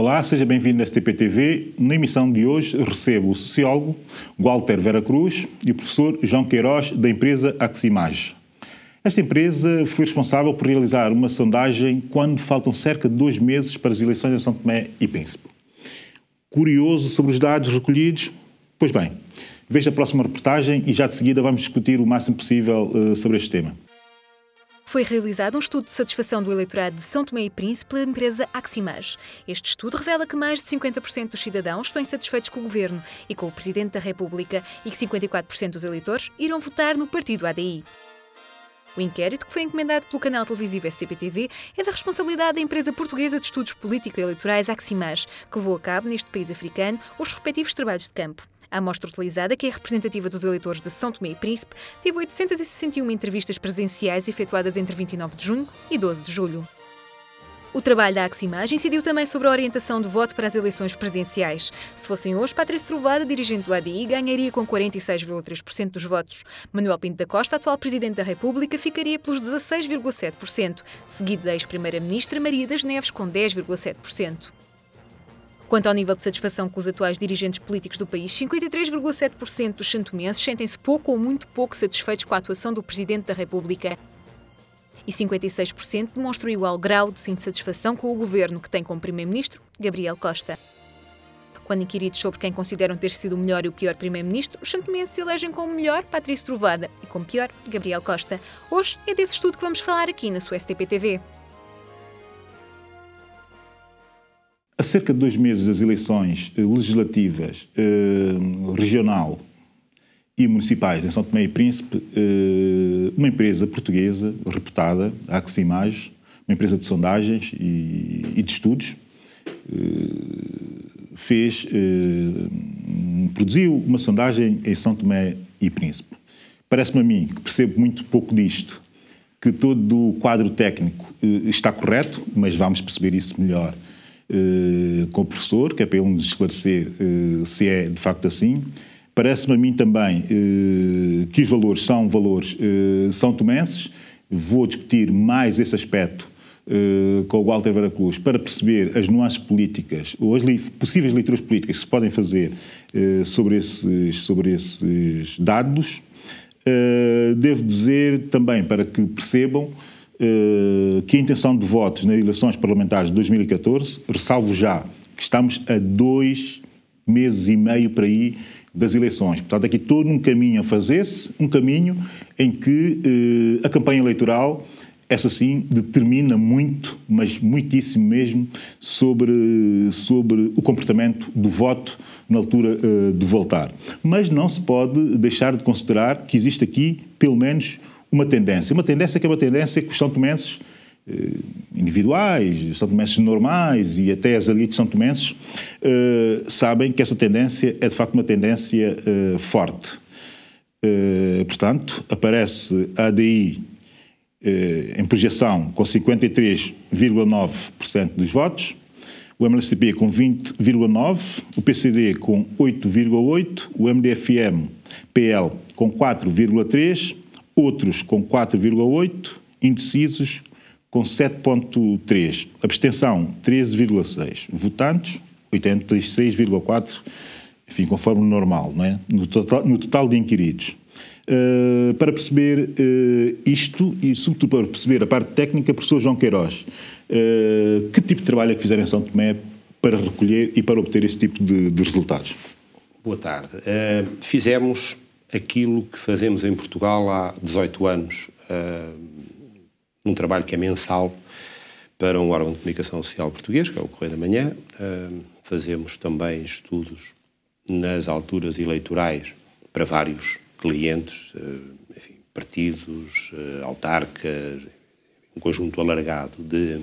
Olá, seja bem-vindo à STP-TV. Na emissão de hoje recebo o sociólogo Walter Vera Cruz e o professor João Queiroz da empresa Aximage. Esta empresa foi responsável por realizar uma sondagem quando faltam cerca de 2 meses para as eleições em São Tomé e Príncipe. Curioso sobre os dados recolhidos? Pois bem, veja a próxima reportagem e já de seguida vamos discutir o máximo possível sobre este tema. Foi realizado um estudo de satisfação do eleitorado de São Tomé e Príncipe pela empresa Aximage. Este estudo revela que mais de 50% dos cidadãos estão insatisfeitos com o governo e com o Presidente da República e que 54% dos eleitores irão votar no partido ADI. O inquérito, que foi encomendado pelo canal televisivo STP-TV, é da responsabilidade da empresa portuguesa de estudos político-eleitorais Aximage, que levou a cabo, neste país africano, os respectivos trabalhos de campo. A amostra utilizada, que é representativa dos eleitores de São Tomé e Príncipe, teve 861 entrevistas presenciais efetuadas entre 29 de junho e 12 de julho. O trabalho da Aximage incidiu também sobre a orientação de voto para as eleições presidenciais. Se fossem hoje, Patrício Trovoada, dirigente do ADI, ganharia com 46,3% dos votos. Manuel Pinto da Costa, atual Presidente da República, ficaria pelos 16,7%, seguido da ex-Primeira-Ministra Maria das Neves, com 10,7%. Quanto ao nível de satisfação com os atuais dirigentes políticos do país, 53,7% dos santomenses sentem-se pouco ou muito pouco satisfeitos com a atuação do Presidente da República. E 56% demonstram igual grau de insatisfação com o governo que tem como Primeiro-Ministro Gabriel Costa. Quando inquiridos sobre quem consideram ter sido o melhor e o pior Primeiro-Ministro, os santomenses elegem como melhor Patrício Trovoada e como pior Gabriel Costa. Hoje é desse estudo que vamos falar aqui na sua STP-TV. Há cerca de 2 meses das eleições legislativas, regional e municipais em São Tomé e Príncipe, uma empresa portuguesa reputada, a Aximage, uma empresa de sondagens e de estudos, produziu uma sondagem em São Tomé e Príncipe. Parece-me a mim, que percebo muito pouco disto, que todo o quadro técnico está correto, mas vamos perceber isso melhor com o professor, que é para ele nos esclarecer se é de facto assim. Parece-me a mim também que os valores são valores são-tomenses. Vou discutir mais esse aspecto com o Walter Vera Cruz para perceber as nuances políticas ou as possíveis leituras políticas que se podem fazer sobre esses dados. Devo dizer também, para que percebam, que a intenção de votos nas eleições parlamentares de 2014, ressalvo já que estamos a 2 meses e meio para aí das eleições. Portanto, aqui todo um caminho a fazer-se, um caminho em que a campanha eleitoral, essa sim, determina muito, mas muitíssimo mesmo, sobre o comportamento do voto na altura de votar. Mas não se pode deixar de considerar que existe aqui, pelo menos, uma tendência que é uma tendência que os santomenses individuais, os santomenses normais e até as elites santomenses sabem que essa tendência é de facto uma tendência forte. Portanto, aparece a ADI em projeção com 53,9% dos votos, o MLSTP com 20,9%, o PCD com 8,8%, o MDFM-PL com 4,3%, outros com 4,8%, indecisos com 7,3%, abstenção 13,6%, votantes 86,4%, enfim, conforme o normal, não é? No total de inquiridos. Para perceber isto e, sobretudo, para perceber a parte técnica, professor João Queiroz, que tipo de trabalho é que fizeram em São Tomé para recolher e para obter este tipo de resultados? Boa tarde. Fizemos aquilo que fazemos em Portugal há 18 anos, um trabalho que é mensal para um órgão de comunicação social português, que é o Correio da Manhã. Fazemos também estudos nas alturas eleitorais para vários clientes, enfim, partidos, autarcas, um conjunto alargado de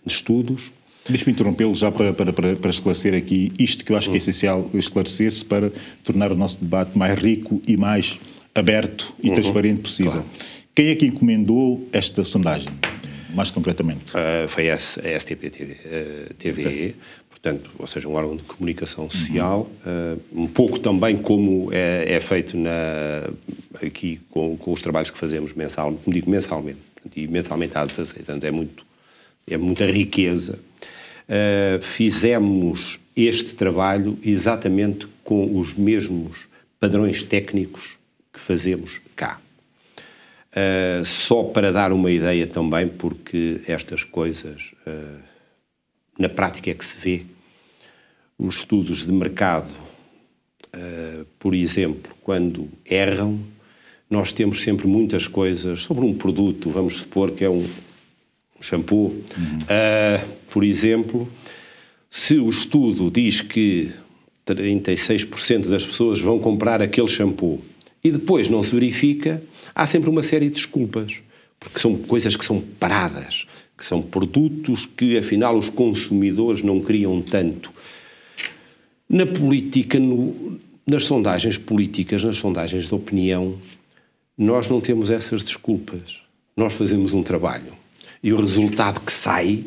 estudos. Deixe-me interrompê-lo já para esclarecer aqui isto que eu acho que é essencial esclarecer-se para tornar o nosso debate mais rico e mais aberto e transparente possível. Claro. Quem é que encomendou esta sondagem, mais concretamente? Foi a STP-TV, portanto, ou seja, um órgão de comunicação social, um pouco também como é feito aqui com os trabalhos que fazemos mensalmente, como digo, mensalmente, e mensalmente há 16 anos, é muita riqueza fizemos este trabalho exatamente com os mesmos padrões técnicos que fazemos cá. Só para dar uma ideia também, porque estas coisas na prática é que se vê, os estudos de mercado, por exemplo, quando erram, nós temos sempre muitas coisas sobre um produto, vamos supor que é um shampoo, por exemplo, se o estudo diz que 36% das pessoas vão comprar aquele shampoo e depois não se verifica, há sempre uma série de desculpas, porque são coisas que são paradas, que são produtos que, afinal, os consumidores não queriam tanto. Na política, nas sondagens políticas, nas sondagens de opinião, nós não temos essas desculpas. Nós fazemos um trabalho e o resultado que sai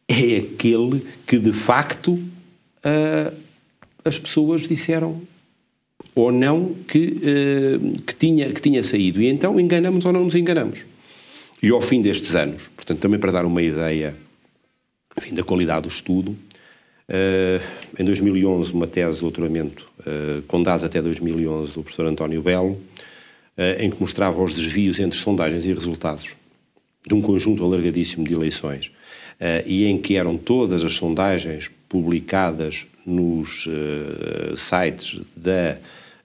é aquele que, de facto, as pessoas disseram ou não que tinha saído. E então enganamos ou não nos enganamos. E ao fim destes anos, portanto, também para dar uma ideia, enfim, da qualidade do estudo, em 2011, uma tese de doutoramento com dados até 2011 do professor António Belo, em que mostrava os desvios entre sondagens e resultados de um conjunto alargadíssimo de eleições, e em que eram todas as sondagens publicadas nos sites da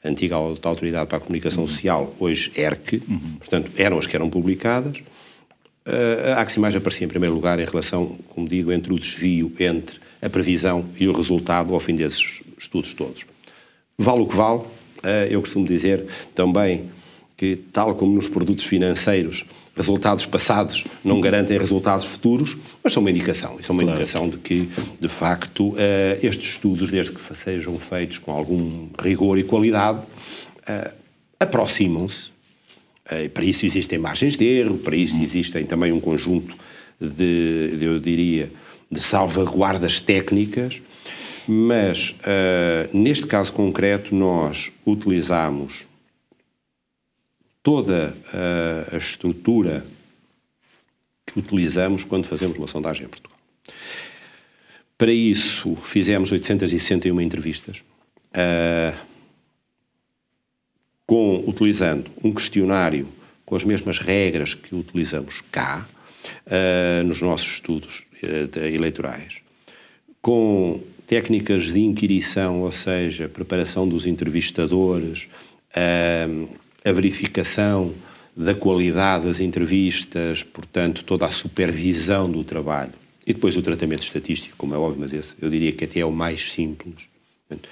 antiga Autoridade para a Comunicação Social, hoje ERC, portanto, eram as que eram publicadas. A Aximage aparecia em primeiro lugar em relação, como digo, entre o desvio entre a previsão e o resultado ao fim desses estudos todos. Vale o que vale, eu costumo dizer também que, tal como nos produtos financeiros, resultados passados não garantem resultados futuros, mas são uma indicação. E são uma indicação de que, de facto, estes estudos, desde que sejam feitos com algum rigor e qualidade, aproximam-se. Para isso existem margens de erro, para isso existem também um conjunto eu diria, de salvaguardas técnicas, mas, neste caso concreto, nós utilizamos toda a estrutura que utilizamos quando fazemos uma sondagem em Portugal. Para isso, fizemos 861 entrevistas, utilizando um questionário com as mesmas regras que utilizamos cá, nos nossos estudos eleitorais, com técnicas de inquirição, ou seja, preparação dos entrevistadores, a verificação da qualidade das entrevistas, portanto, toda a supervisão do trabalho. E depois o tratamento estatístico, como é óbvio, mas esse eu diria que até é o mais simples. Portanto,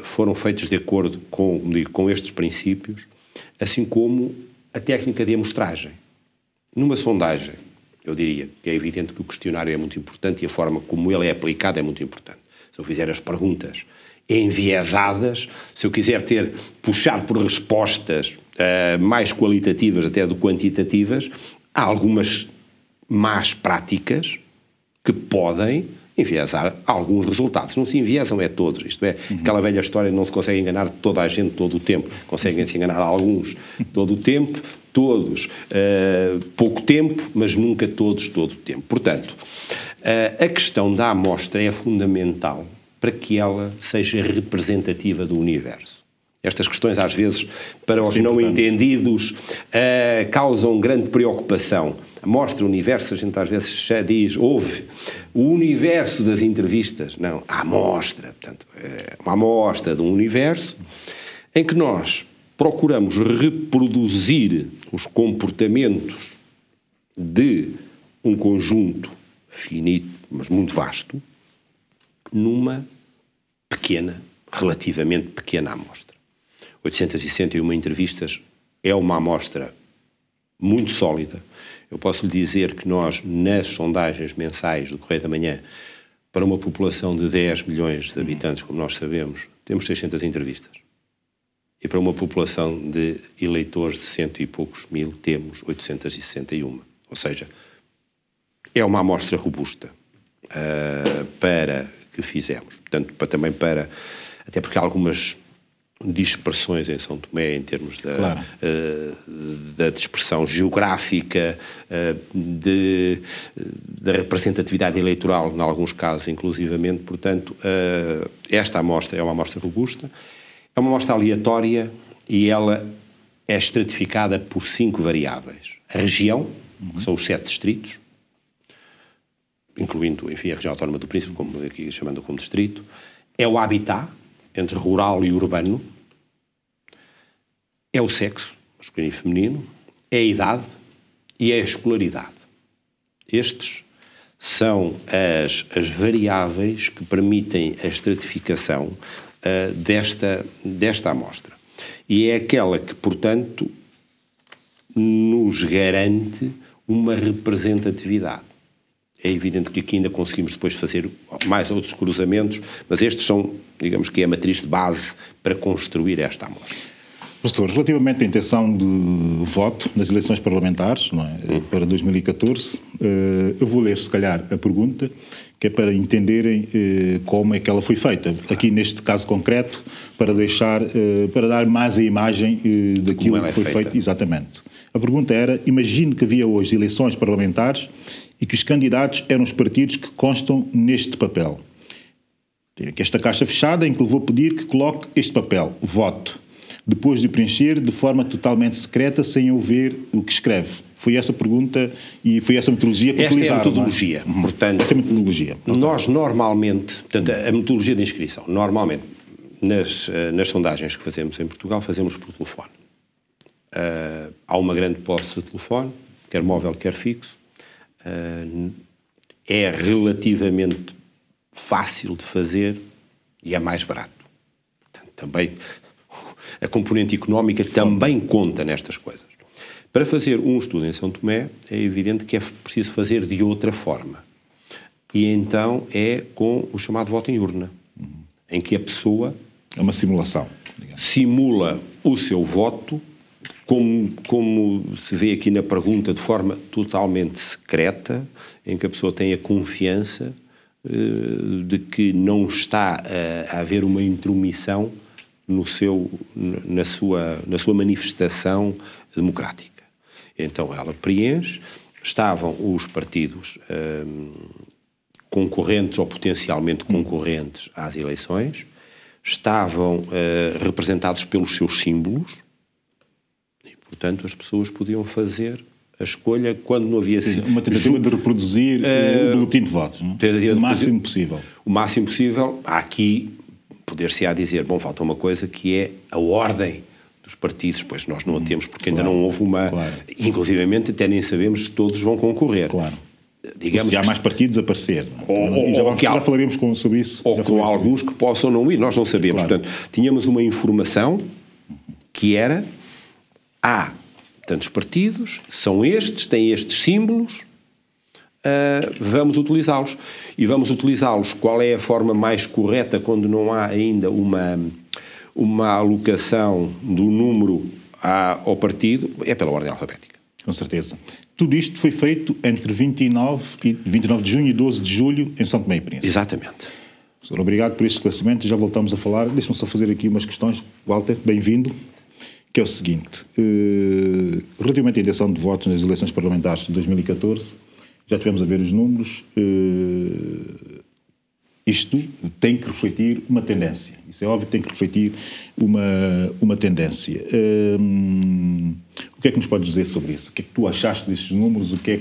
foram feitos de acordo com estes princípios, assim como a técnica de amostragem. Numa sondagem, eu diria que é evidente que o questionário é muito importante e a forma como ele é aplicado é muito importante. Se eu fizer as perguntas enviesadas, se eu quiser puxar por respostas mais qualitativas até do que quantitativas, há algumas más práticas que podem enviesar alguns resultados. Não se enviesam todos, isto é, aquela velha história, não se consegue enganar toda a gente todo o tempo, conseguem-se enganar alguns todo o tempo, todos pouco tempo, mas nunca todos todo o tempo. Portanto, a questão da amostra é fundamental para que ela seja representativa do universo. Estas questões, às vezes, para os não entendidos, causam grande preocupação. A amostra, o universo, a gente às vezes já diz, houve o universo das entrevistas. Não, a amostra, portanto, é uma amostra de um universo em que nós procuramos reproduzir os comportamentos de um conjunto finito, mas muito vasto, numa pequena, relativamente pequena amostra. 861 entrevistas é uma amostra muito sólida. Eu posso lhe dizer que nós, nas sondagens mensais do Correio da Manhã, para uma população de 10 milhões de habitantes, como nós sabemos, temos 600 entrevistas. E para uma população de eleitores de 100 e poucos mil, temos 861. Ou seja, é uma amostra robusta para que fizemos. Portanto, até porque algumas dispersões em São Tomé em termos da dispersão geográfica, da representatividade eleitoral, em alguns casos, inclusivamente. Portanto, esta amostra é uma amostra robusta, é uma amostra aleatória e ela é estratificada por 5 variáveis. A região, que são os 7 distritos, incluindo, enfim, a região autónoma do Príncipe, como aqui chamando como distrito, é o habitat, entre rural e urbano, é o sexo, masculino e feminino, é a idade e é a escolaridade. Estes são as variáveis que permitem a estratificação desta amostra. E é aquela que, portanto, nos garante uma representatividade. É evidente que aqui ainda conseguimos depois fazer mais outros cruzamentos, mas estes são, digamos que é a matriz de base para construir esta amostra. Professor, relativamente à intenção de voto nas eleições parlamentares, não é, para 2014, eu vou ler, se calhar, a pergunta, que é para entenderem como é que ela foi feita. Aqui, neste caso concreto, para dar mais a imagem daquilo que foi feito. Exatamente. A pergunta era, imagine que havia hoje eleições parlamentares e que os candidatos eram os partidos que constam neste papel. Tem aqui esta caixa fechada em que eu vou pedir que coloque este papel, voto, depois de preencher de forma totalmente secreta, sem eu ver o que escreve. Foi essa pergunta e foi essa metodologia que utilizaram. Esta é a metodologia. Portanto, essa é a metodologia. Nós normalmente, portanto, a metodologia de inscrição, normalmente, nas sondagens que fazemos em Portugal, fazemos por telefone. Há uma grande posse de telefone, quer móvel, quer fixo. É relativamente fácil de fazer e é mais barato. Portanto, também a componente económica também conta nestas coisas. Para fazer um estudo em São Tomé, é evidente que é preciso fazer de outra forma. E então é com o chamado voto em urna, em que a pessoa... É uma simulação. Digamos. Simula o seu voto, como se vê aqui na pergunta, de forma totalmente secreta, em que a pessoa tem a confiança de que não está a haver uma intromissão na sua manifestação democrática. Então ela preenche, estavam os partidos concorrentes ou potencialmente concorrentes às eleições, estavam representados pelos seus símbolos e, portanto, as pessoas podiam fazer a escolha quando não havia... Uma tentativa de reproduzir o boletim de votos, não? O máximo possível. O máximo possível. Há aqui, poder-se-á dizer, bom, falta uma coisa que é a ordem dos partidos, pois nós não a temos porque ainda não houve uma... Claro. Inclusivamente até nem sabemos se todos vão concorrer. Claro. Digamos se há mais partidos a aparecer. Já falaremos sobre isso. Ou com alguns que possam não ir, nós não sabemos. Claro. Portanto, tínhamos uma informação que era há tantos partidos, são estes, têm estes símbolos, vamos utilizá-los. E vamos utilizá-los, qual é a forma mais correta quando não há ainda uma alocação do número ao partido? É pela ordem alfabética. Com certeza. Tudo isto foi feito entre 29 de junho e 12 de julho em São Tomé e Príncipe. Exatamente. Professor, obrigado por este esclarecimento. Já voltamos a falar. Deixa-me só fazer aqui umas questões. Walter, bem-vindo. Que é o seguinte. Relativamente à intenção de votos nas eleições parlamentares de 2014, já tivemos a ver os números. Isto tem que refletir uma tendência. Isso é óbvio que tem que refletir uma tendência. O que é que nos podes dizer sobre isso? O que é que tu achaste destes números? O que é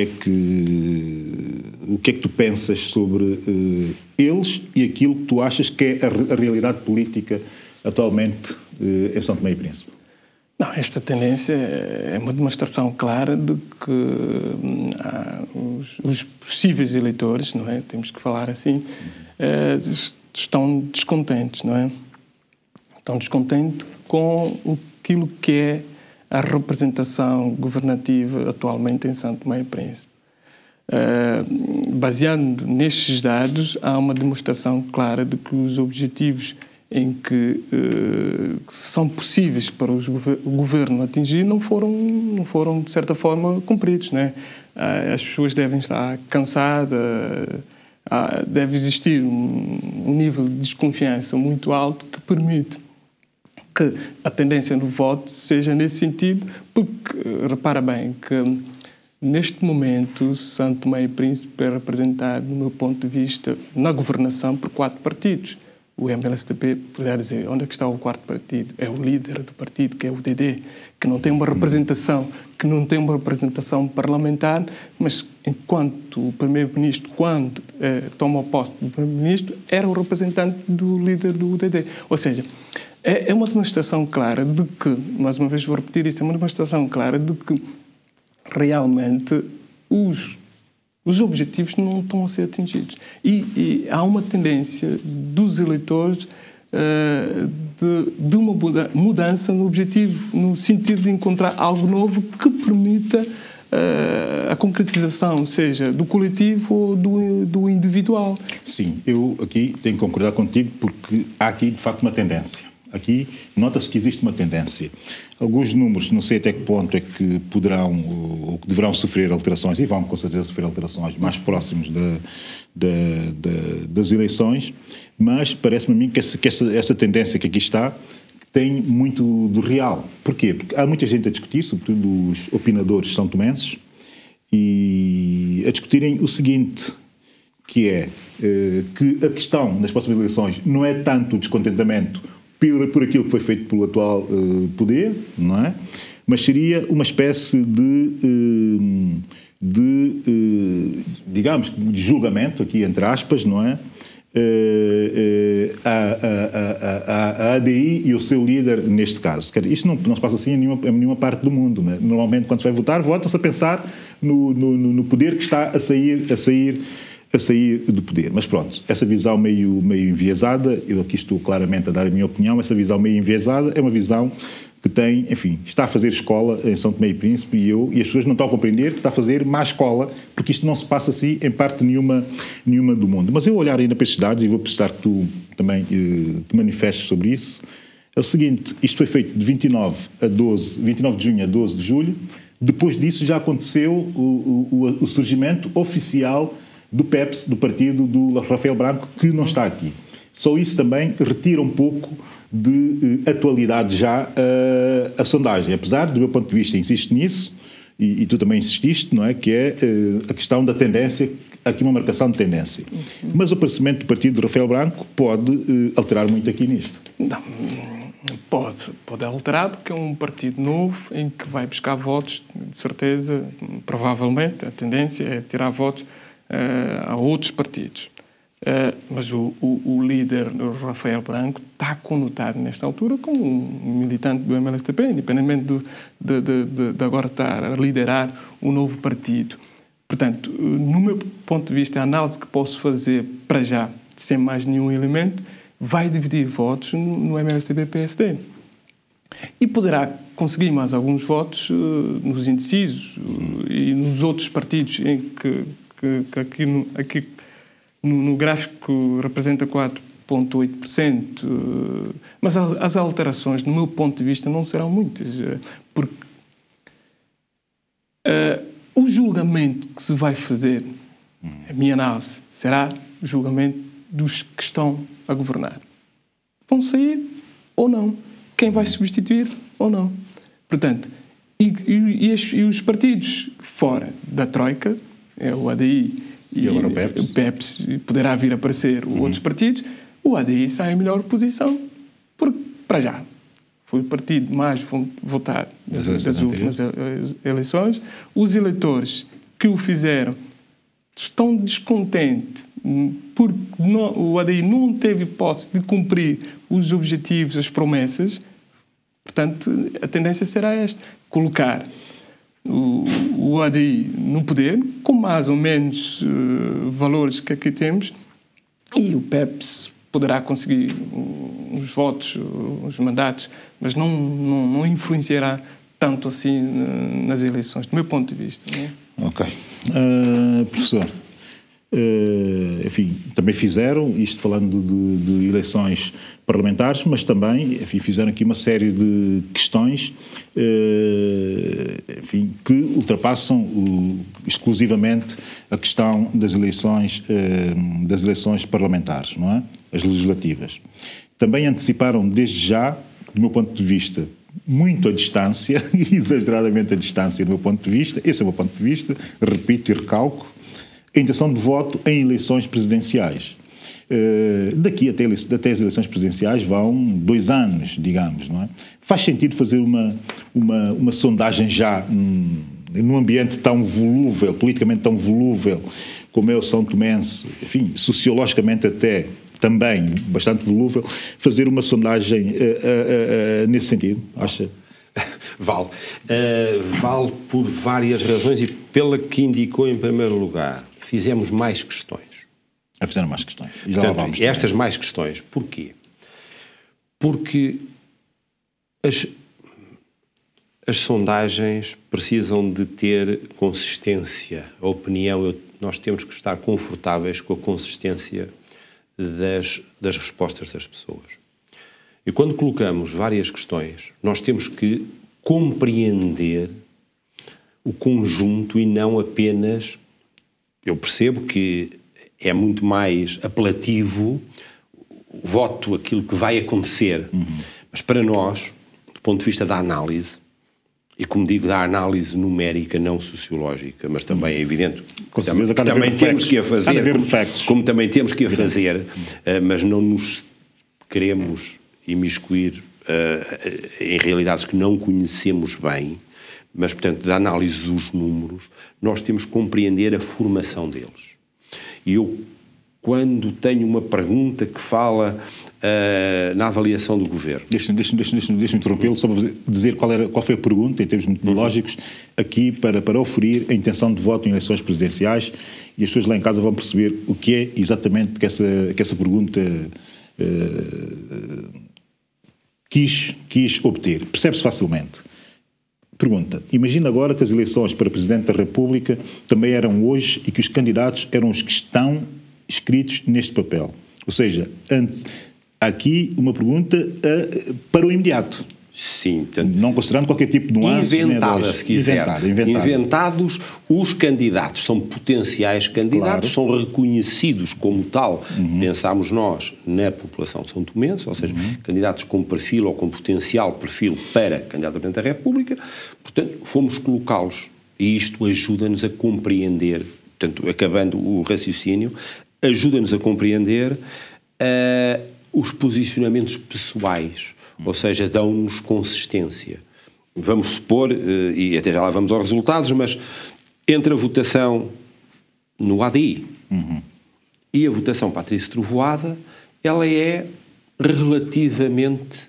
que tu pensas sobre eles e aquilo que tu achas que é a realidade política atualmente em São Tomé e Príncipe? Não, esta tendência é uma demonstração clara de que os possíveis eleitores, não é? Temos que falar assim, estão descontentes, não é? Estão descontentes com aquilo que é a representação governativa atualmente em São Tomé e Príncipe. Baseado nestes dados, há uma demonstração clara de que os objetivos em que são possíveis para o governo atingir não foram de certa forma cumpridos, né? As pessoas devem estar cansadas, deve existir um nível de desconfiança muito alto que permite que a tendência no voto seja nesse sentido, porque, repara bem, que neste momento São Tomé e Príncipe é representado, do meu ponto de vista, na governação por 4 partidos. O MLSTP poderá dizer onde é que está o 4º partido? É o líder do partido, que é o UDD, que não tem uma representação, parlamentar, mas enquanto o primeiro-ministro, quando toma o posto do primeiro-ministro, era o representante do líder do UDD. Ou seja, é uma demonstração clara de que, mais uma vez vou repetir isto, é uma demonstração clara de que realmente os objetivos não estão a ser atingidos. E há uma tendência dos eleitores de uma mudança no objetivo, no sentido de encontrar algo novo que permita a concretização, seja do coletivo ou do individual. Sim, eu aqui tenho que concordar contigo, porque há aqui, de facto, uma tendência. Aqui nota-se que existe uma tendência. Alguns números, não sei até que ponto é que poderão ou que deverão sofrer alterações, e vão com certeza sofrer alterações mais próximos das eleições, mas parece-me a mim que essa tendência que aqui está tem muito do real. Porquê? Porque há muita gente a discutir, sobretudo os opinadores são-tomenses, e a discutirem o seguinte, que é que a questão nas próximas eleições não é tanto o descontentamento por aquilo que foi feito pelo atual poder, não é? Mas seria uma espécie digamos, de julgamento, aqui entre aspas, não é? A ADI e o seu líder neste caso. Isto não se passa assim em nenhuma parte do mundo, não é? Normalmente, quando se vai votar, vota-se a pensar no poder que está a sair do poder. Mas pronto, essa visão meio enviesada, eu aqui estou claramente a dar a minha opinião, essa visão meio enviesada é uma visão que tem, enfim, está a fazer escola em São Tomé e Príncipe e as pessoas não estão a compreender que está a fazer má escola, porque isto não se passa assim em parte nenhuma do mundo. Mas eu olhar ainda para estes dados, e vou precisar que tu também te manifestes sobre isso, é o seguinte, isto foi feito de 29 de junho a 12 de julho, depois disso já aconteceu o surgimento oficial do PEPS, do partido do Rafael Branco, que não está aqui. Só isso também retira um pouco de atualidade já a sondagem. Apesar, do meu ponto de vista, insisto nisso, e tu também insististe, não é? Que é a questão da tendência, aqui uma marcação de tendência. Mas o aparecimento do partido de Rafael Branco pode alterar muito aqui nisto. Não, pode alterar, porque é um partido novo em que vai buscar votos, de certeza, provavelmente, a tendência é tirar votos a outros partidos. Mas o líder, o Rafael Branco, está conotado nesta altura como um militante do MLSTP, independentemente de agora estar a liderar um novo partido. Portanto, no meu ponto de vista, a análise que posso fazer para já, sem mais nenhum elemento, vai dividir votos no MLSTP-PSD. E poderá conseguir mais alguns votos nos indecisos e nos outros partidos em que aqui no gráfico representa 4,8%, mas as alterações, no meu ponto de vista, não serão muitas, porque o julgamento que se vai fazer, a minha análise, será o julgamento dos que estão a governar. Vão sair ou não? Quem vai substituir ou não? Portanto, e os partidos fora da Troika, é o ADI e agora o PEPS, poderá vir a aparecer outros partidos, o ADI está em melhor posição, porque, para já, foi o partido mais votado das últimas eleições. Os eleitores que o fizeram estão descontentes porque o ADI não teve hipótese de cumprir os objetivos, as promessas. Portanto, a tendência será esta, colocar o ADI no poder, com mais ou menos valores que aqui temos, e o PEPS poderá conseguir os votos, os mandatos, mas não influenciará tanto assim nas eleições, do meu ponto de vista. Não é? Ok. Professor, enfim, também fizeram, isto falando de eleições parlamentares, mas também, enfim, fizeram aqui uma série de questões, enfim, que ultrapassam exclusivamente a questão das eleições parlamentares, não é? As legislativas. Também anteciparam desde já, do meu ponto de vista, muito a distância, exageradamente a distância do meu ponto de vista, esse é o meu ponto de vista, repito e recalco, a intenção de voto em eleições presidenciais. Daqui até as eleições presidenciais vão 2 anos, digamos, não é? Faz sentido fazer uma sondagem já num ambiente tão volúvel, politicamente tão volúvel como é o São Tomense, enfim, sociologicamente até também bastante volúvel, fazer uma sondagem nesse sentido, acha? Vale. Vale por várias razões e pela que indicou em primeiro lugar. Fizemos mais questões. Fizeram mais questões. E já Portanto, lá vamos. Estas mais questões. Porquê? Porque as sondagens precisam de ter consistência. A opinião, nós temos que estar confortáveis com a consistência das respostas das pessoas. E quando colocamos várias questões, nós temos que compreender o conjunto e não apenas... Eu percebo que é muito mais apelativo o voto, aquilo que vai acontecer. Mas para nós, do ponto de vista da análise, e como digo, da análise numérica, não sociológica, mas também é evidente, com certeza, também temos que a fazer, como também temos que a fazer, mas não nos queremos imiscuir em realidades que não conhecemos bem, mas, portanto, da análise dos números, nós temos que compreender a formação deles. E eu, quando tenho uma pergunta que fala na avaliação do governo... Deixa-me interrompê-lo, só para dizer qual foi a pergunta, em termos metodológicos, aqui para oferir a intenção de voto em eleições presidenciais, e as pessoas lá em casa vão perceber o que é exatamente que essa pergunta quis obter. Percebe-se facilmente. Pergunta, imagina agora que as eleições para Presidente da República também eram hoje e que os candidatos eram os que estão escritos neste papel. Ou seja, aqui uma pergunta para o imediato. Sim. Portanto, não considerando qualquer tipo de nuance. Inventada, se quiser. Inventados, os candidatos são potenciais candidatos, claro. São reconhecidos como tal, pensámos nós, na população de São Tomense, ou seja, candidatos com perfil ou com potencial perfil para candidato a Presidente da República, portanto, fomos colocá-los e isto ajuda-nos a compreender, portanto, acabando o raciocínio, ajuda-nos a compreender os posicionamentos pessoais, ou seja, dão-nos consistência. Vamos supor, e até já lá vamos aos resultados, mas entre a votação no ADI e a votação Patrício Trovoada, ela é relativamente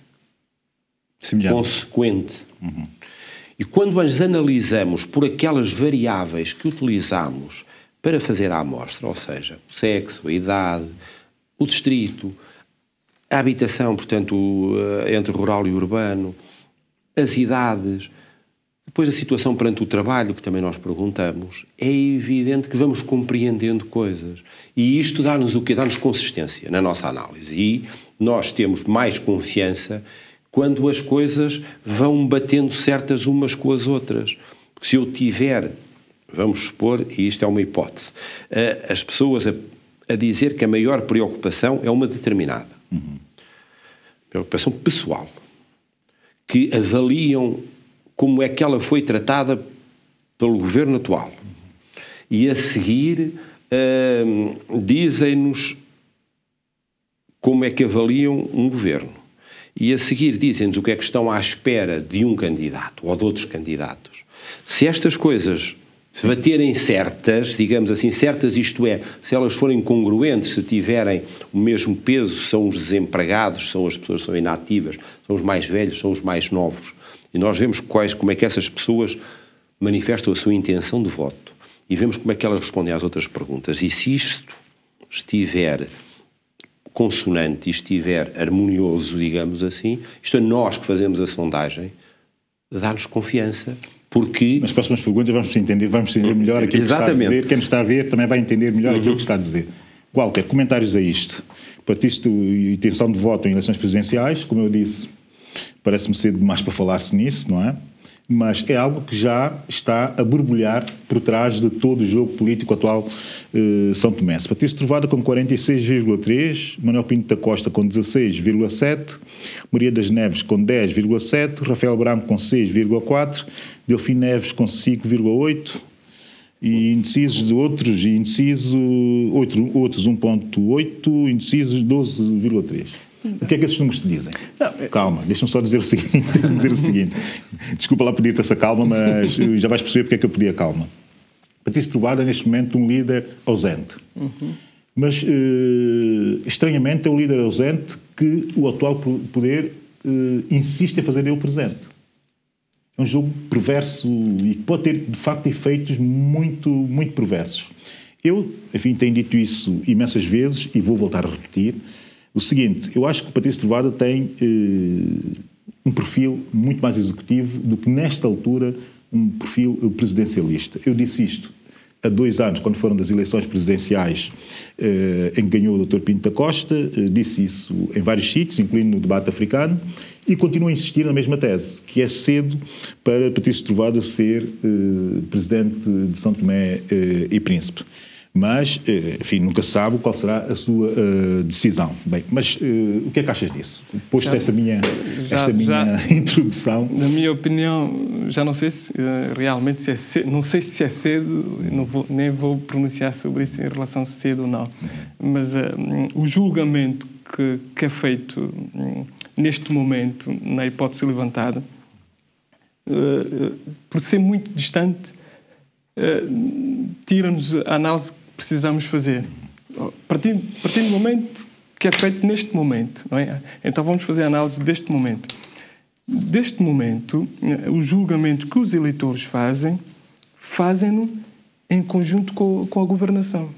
consequente. E quando as analisamos por aquelas variáveis que utilizamos para fazer a amostra, ou seja, o sexo, a idade, o distrito, a habitação, portanto, entre rural e urbano, as idades, depois a situação perante o trabalho, que também nós perguntamos, é evidente que vamos compreendendo coisas. E isto dá-nos o quê? Dá-nos consistência na nossa análise. E nós temos mais confiança quando as coisas vão batendo certas umas com as outras. Porque se eu tiver, vamos supor, e isto é uma hipótese, as pessoas a dizer que a maior preocupação é uma determinada. Preocupação pessoal, que avaliam como é que ela foi tratada pelo governo atual. E a seguir dizem-nos como é que avaliam um governo. E a seguir dizem-nos o que é que estão à espera de um candidato ou de outros candidatos. Se estas coisas se baterem certas, digamos assim, certas, isto é, se elas forem congruentes, se tiverem o mesmo peso, são os desempregados, são as pessoas que são inativas, são os mais velhos, são os mais novos. E nós vemos como é que essas pessoas manifestam a sua intenção de voto. E vemos como é que elas respondem às outras perguntas. E se isto estiver consonante e estiver harmonioso, digamos assim, isto é nós que fazemos a sondagem, dá-nos confiança Porque... Nas próximas perguntas vamos entender melhor aquilo que está a dizer. Quem nos está a ver também vai entender melhor aquilo que está a dizer. Walter, comentários a isto. Para isto, intenção de voto em eleições presidenciais, como eu disse, parece-me cedo demais para falar-se nisso, não é? Mas é algo que já está a borbulhar por trás de todo o jogo político atual São Tomense. Patrício Trovoada com 46,3%, Manuel Pinto da Costa com 16,7%, Maria das Neves com 10,7%, Rafael Branco com 6,4%, Delfim Neves com 5,8%, e indecisos de outros 1,8%, indecisos 12,3%. O que é que esses números te dizem? Calma, deixa-me só dizer o seguinte. Desculpa lá pedir-te essa calma, mas já vais perceber porque é que eu pedi a calma. Patrício Trovoada é neste momento um líder ausente. Mas, estranhamente, é um líder ausente que o atual poder insiste em fazer ele presente. É um jogo perverso e pode ter, de facto, efeitos muito, muito perversos. Eu, enfim, tenho dito isso imensas vezes e vou voltar a repetir. O seguinte, eu acho que o Patrício Trovoada tem um perfil muito mais executivo do que, nesta altura, um perfil presidencialista. Eu disse isto há 2 anos, quando foram das eleições presidenciais em que ganhou o Dr. Pinto da Costa, disse isso em vários sítios, incluindo no debate africano, e continuo a insistir na mesma tese, que é cedo para Patrício Trovoada ser presidente de São Tomé e Príncipe. Mas, enfim, nunca se sabe qual será a sua decisão. Bem, mas o que é que achas disso? Posto esta minha introdução... Na minha opinião, já não sei se realmente se é cedo, não sei se é cedo, nem vou pronunciar sobre isso em relação a cedo ou não, mas o julgamento que é feito neste momento, na hipótese levantada, por ser muito distante, tira-nos a análise que precisamos fazer. Partindo do momento que é feito neste momento, não é? Então vamos fazer a análise deste momento. Deste momento, o julgamento que os eleitores fazem-no em conjunto com a governação.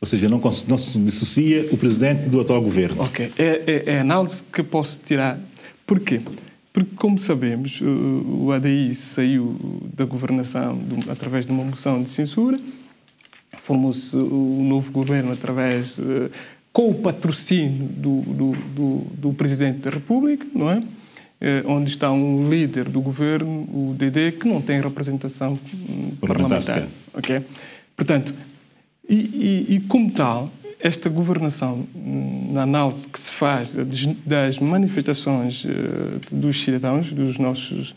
Ou seja, não se dissocia o presidente do atual governo. Ok. É a análise que posso tirar. Porquê? Porque, como sabemos, o ADI saiu da governação através de uma moção de censura, formou-se o novo governo através, com o patrocínio do Presidente da República, não é? Onde está um líder do governo, o DD, que não tem representação parlamentar. Okay? Portanto, e como tal, esta governação, na análise que se faz das manifestações dos cidadãos, dos nossos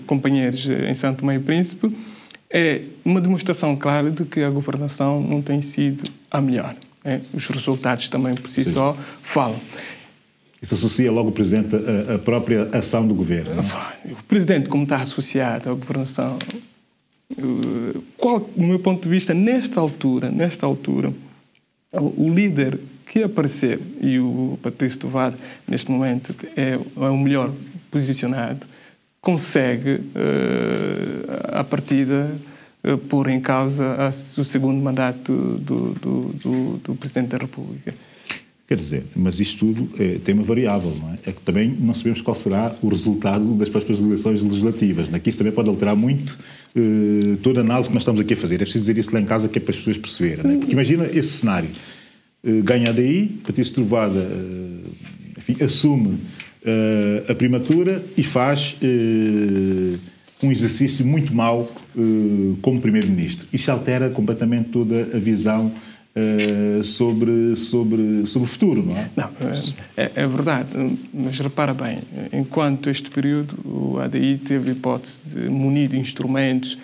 companheiros em São Tomé e Príncipe, é uma demonstração clara de que a governação não tem sido a melhor. Os resultados também por si só falam. Isso associa logo o Presidente à própria ação do Governo, não é? O Presidente, como está associado à governação, do meu ponto de vista, nesta altura, o líder que aparecer, e o Patrício Trovoada, neste momento, é o melhor posicionado, consegue, à partida, pôr em causa o segundo mandato do Presidente da República. Quer dizer, mas isto tudo tem uma variável, não é? É que também não sabemos qual será o resultado das próximas eleições legislativas. Aqui isso também pode alterar muito toda a análise que nós estamos aqui a fazer. É preciso dizer isso lá em casa, que é para as pessoas perceberem, não é? Porque imagina esse cenário. Ganha a DI, Patrício Trovoada assume a primatura e faz um exercício muito mau como Primeiro-Ministro. Isso altera completamente toda a visão sobre o futuro, não é? Não, é verdade, mas repara bem, enquanto este período o ADI teve a hipótese de munir de instrumentos,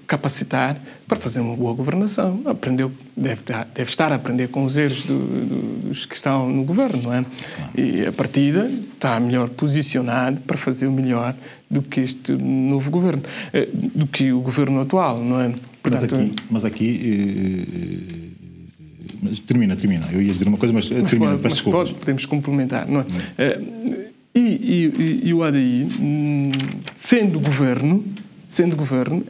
capacitar para fazer uma boa governação, aprendeu, deve estar a aprender com os erros dos que estão no governo, não é? E a partida está melhor posicionado para fazer o melhor do que este novo governo, do que o governo atual, não é? Portanto, mas termina. Eu ia dizer uma coisa, mas termina. Podemos complementar, não é? E o ADI, sendo governo,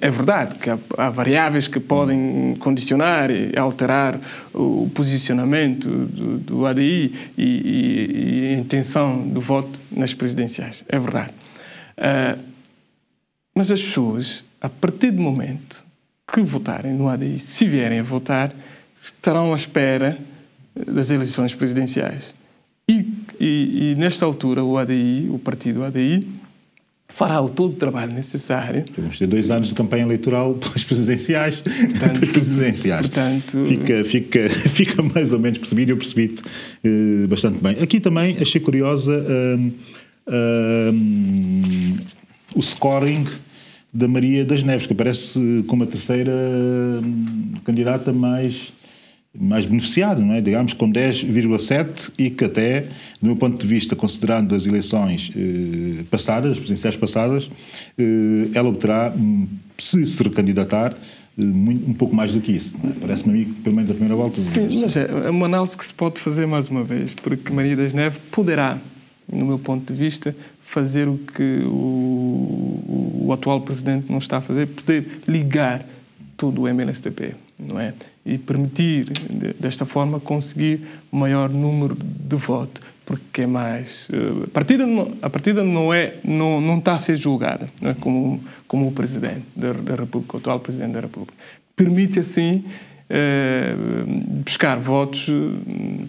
é verdade que há variáveis que podem condicionar e alterar o posicionamento do ADI e a intenção do voto nas presidenciais. É verdade. Mas as pessoas, a partir do momento que votarem no ADI, se vierem a votar, estarão à espera das eleições presidenciais. E nesta altura, o partido ADI, fará todo o trabalho necessário. Vamos ter 2 anos de campanha eleitoral para as presidenciais. Portanto, fica mais ou menos percebido, eu percebi-te bastante bem. Aqui também achei curiosa o scoring da Maria das Neves, que aparece como a terceira candidata mais beneficiada, não é? Digamos, com 10,7, e que até, do meu ponto de vista, considerando as eleições passadas, as presidenciais passadas, ela obterá, se recandidatar, um pouco mais do que isso. Não é? Parece-me a mim, pelo menos da primeira volta. Sim, mas é uma análise que se pode fazer mais uma vez, porque Maria das Neves poderá, no meu ponto de vista, fazer o que o atual presidente não está a fazer, poder ligar todo o MLSTP, não é? E permitir, desta forma, conseguir o maior número de votos, porque é mais... A partida não está a ser julgada, não é? como o Presidente da República, o atual Presidente da República. Permite, assim, buscar votos,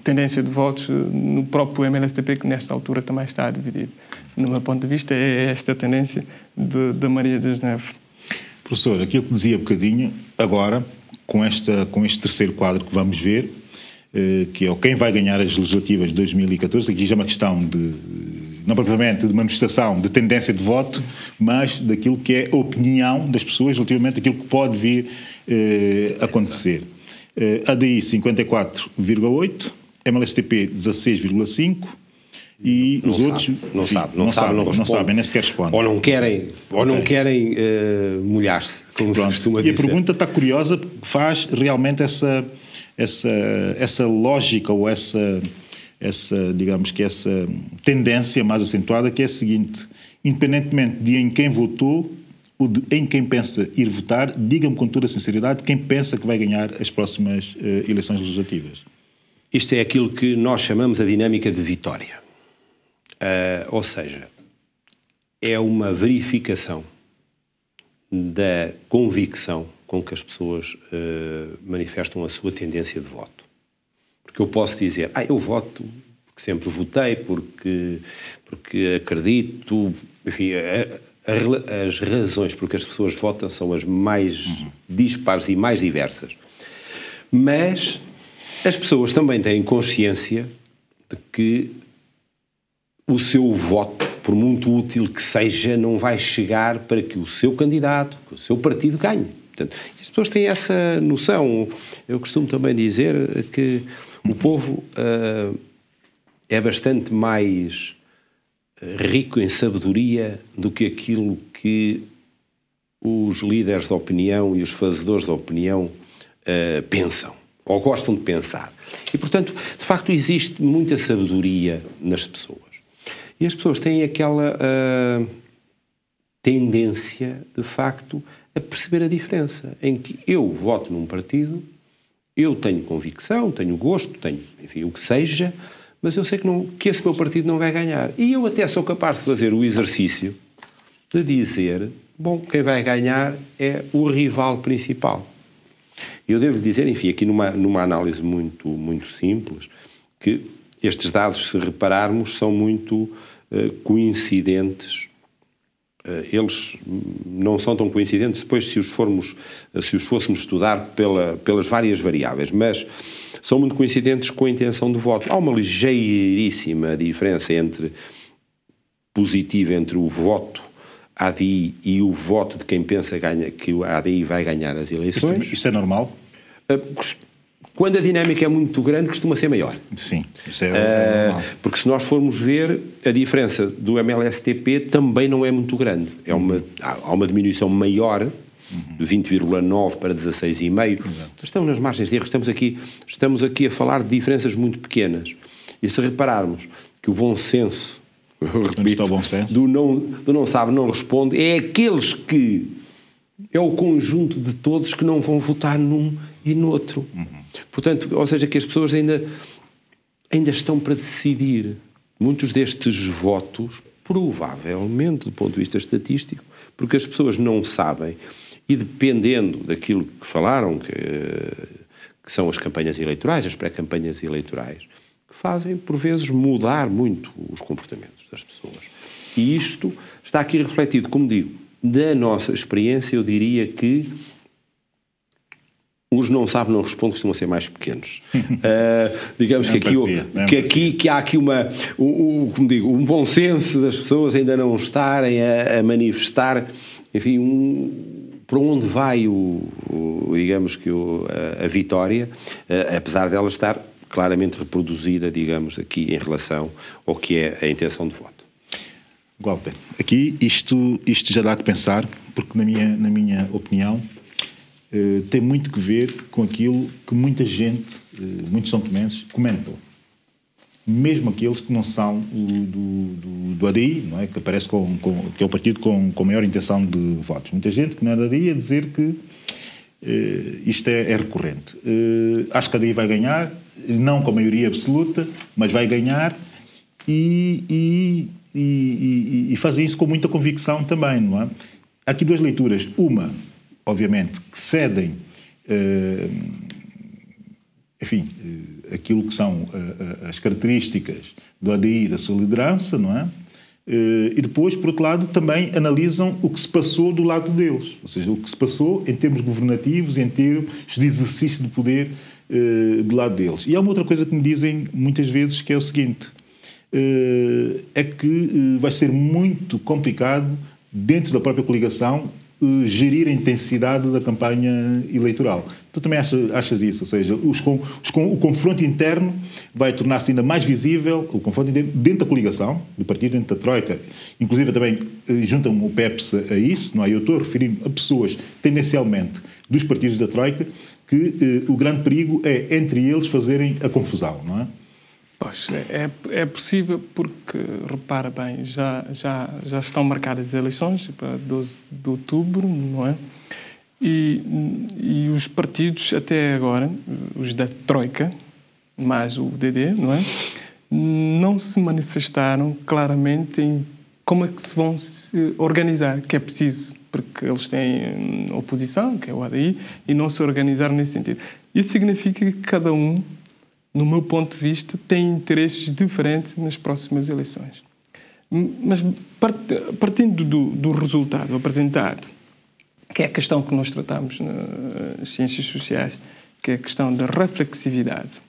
tendência de votos no próprio MLSTP, que nesta altura também está dividido. No meu ponto de vista, é esta a tendência da Maria das Neves. Professor, aquilo que dizia há bocadinho, agora, com este terceiro quadro que vamos ver, que é quem vai ganhar as legislativas de 2014, aqui já é uma questão não propriamente de manifestação de tendência de voto, mas daquilo que é a opinião das pessoas relativamente àquilo que pode vir acontecer. ADI 54,8, MLSTP 16,5, e os outros não sabem, nem sequer respondem. Ou não querem molhar-se, como se costuma dizer. E a pergunta está curiosa, porque faz realmente essa lógica, ou essa tendência mais acentuada, que é a seguinte: independentemente de em quem votou ou de em quem pensa ir votar, diga-me com toda a sinceridade quem pensa que vai ganhar as próximas eleições legislativas. Isto é aquilo que nós chamamos a dinâmica de vitória. Ou seja, é uma verificação da convicção com que as pessoas manifestam a sua tendência de voto. Porque eu posso dizer, eu voto porque sempre votei, porque acredito, enfim, as razões por que as pessoas votam são as mais dispares e mais diversas. Mas as pessoas também têm consciência de que o seu voto, por muito útil que seja, não vai chegar para que o seu candidato, que o seu partido ganhe. Portanto, as pessoas têm essa noção. Eu costumo também dizer que o povo é bastante mais rico em sabedoria do que aquilo que os líderes da opinião e os fazedores da opinião pensam, ou gostam de pensar. E, portanto, de facto, existe muita sabedoria nas pessoas. E as pessoas têm aquela tendência, de facto, a perceber a diferença, em que eu voto num partido, eu tenho convicção, tenho gosto, tenho, enfim, o que seja, mas eu sei que esse meu partido não vai ganhar. E eu até sou capaz de fazer o exercício de dizer, bom, quem vai ganhar é o rival principal. Eu devo dizer, enfim, aqui numa análise muito, muito simples, que estes dados, se repararmos, são muito coincidentes. Eles não são tão coincidentes depois se os fôssemos estudar pelas várias variáveis, mas são muito coincidentes com a intenção de voto. Há uma ligeiríssima diferença positiva entre o voto ADI e o voto de quem pensa que o ADI vai ganhar as eleições. Isso é normal? Quando a dinâmica é muito grande, costuma ser maior. Sim, isso é normal. Porque se nós formos ver, a diferença do MLSTP também não é muito grande. Há uma diminuição maior, de 20,9 para 16,5. Estamos nas margens de erro, estamos aqui a falar de diferenças muito pequenas. E se repararmos que o bom senso, eu repito, do não sabe, não responde, é aqueles que... é o conjunto de todos que não vão votar num e no outro. Portanto, ou seja, que as pessoas ainda estão para decidir. Muitos destes votos provavelmente, do ponto de vista estatístico, porque as pessoas não sabem, e dependendo daquilo que falaram, que são as campanhas eleitorais, as pré-campanhas eleitorais, que fazem, por vezes, mudar muito os comportamentos das pessoas. E isto está aqui refletido, como digo, da nossa experiência, eu diria que os não sabem, não respondem, costumam ser mais pequenos. Digamos que há aqui como digo, um bom senso das pessoas ainda não estarem a manifestar, enfim, para onde vai digamos que a vitória, apesar dela estar claramente reproduzida, digamos, aqui em relação ao que é a intenção de voto. Walter, aqui isto já dá que pensar, porque na minha opinião tem muito que ver com aquilo que muita gente, muitos são-tomenses, comentam. Mesmo aqueles que não são do ADI, não é? Que aparece que é o partido com maior intenção de votos. Muita gente que não é do ADI a dizer que isto é recorrente. Acho que a ADI vai ganhar, não com a maioria absoluta, mas vai ganhar e fazem isso com muita convicção também, não é? Há aqui duas leituras. Uma, obviamente, que cedem, enfim, aquilo que são as características do ADI, da sua liderança, não é? E depois, por outro lado, também analisam o que se passou do lado deles, ou seja, o que se passou em termos governativos, em termos de exercício de poder do lado deles. E há uma outra coisa que me dizem muitas vezes, que é o seguinte, é que vai ser muito complicado, dentro da própria coligação, gerir a intensidade da campanha eleitoral. Tu também achas isso? Ou seja, o confronto interno vai tornar-se ainda mais visível, o confronto interno dentro da coligação, do partido, dentro da Troika. Inclusive também juntam o PEPS a isso, não é? Eu estou a referir a pessoas, tendencialmente, dos partidos da Troika, que o grande perigo é, entre eles, fazerem a confusão, não é? Pois, é possível porque, repara bem, já estão marcadas as eleições para 12 de outubro, não é? E os partidos até agora, os da Troika, mais o DD, não é? Não se manifestaram claramente em como é que se vão organizar, que é preciso, porque eles têm oposição, que é o ADI, e não se organizaram nesse sentido. Isso significa que cada um, no meu ponto de vista, tem interesses diferentes nas próximas eleições. Mas partindo do resultado apresentado, que é a questão que nós tratamos nas ciências sociais, que é a questão da reflexividade,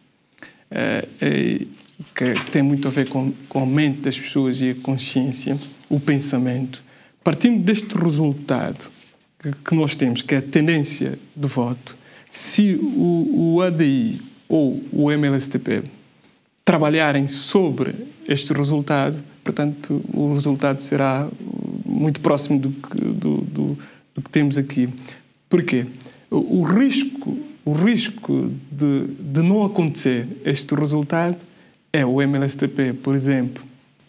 que tem muito a ver com o aumento das pessoas e a consciência, o pensamento. Partindo deste resultado que nós temos, que é a tendência de voto, se o ADI ou o MLSTP trabalharem sobre este resultado, portanto, o resultado será muito próximo do que temos aqui. Porquê? O risco de não acontecer este resultado é o MLSTP, por exemplo,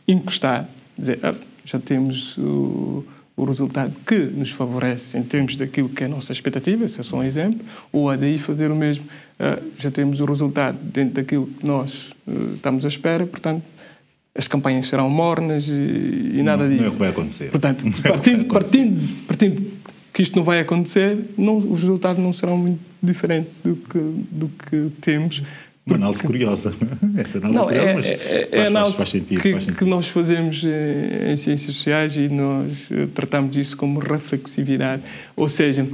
encostar, dizer, já temos o resultado que nos favorece em termos daquilo que é a nossa expectativa, esse é só um exemplo, ou a ADI fazer o mesmo, já temos o resultado dentro daquilo que nós estamos à espera, portanto, as campanhas serão mornas e nada disso. Não é o que vai acontecer. Portanto, partindo que isto não vai acontecer, os resultados não serão muito diferentes do que temos. Uma análise curiosa. Essa análise curiosa, mas análise faz sentido. Que nós fazemos em ciências sociais e nós tratamos disso como reflexividade. Ou seja,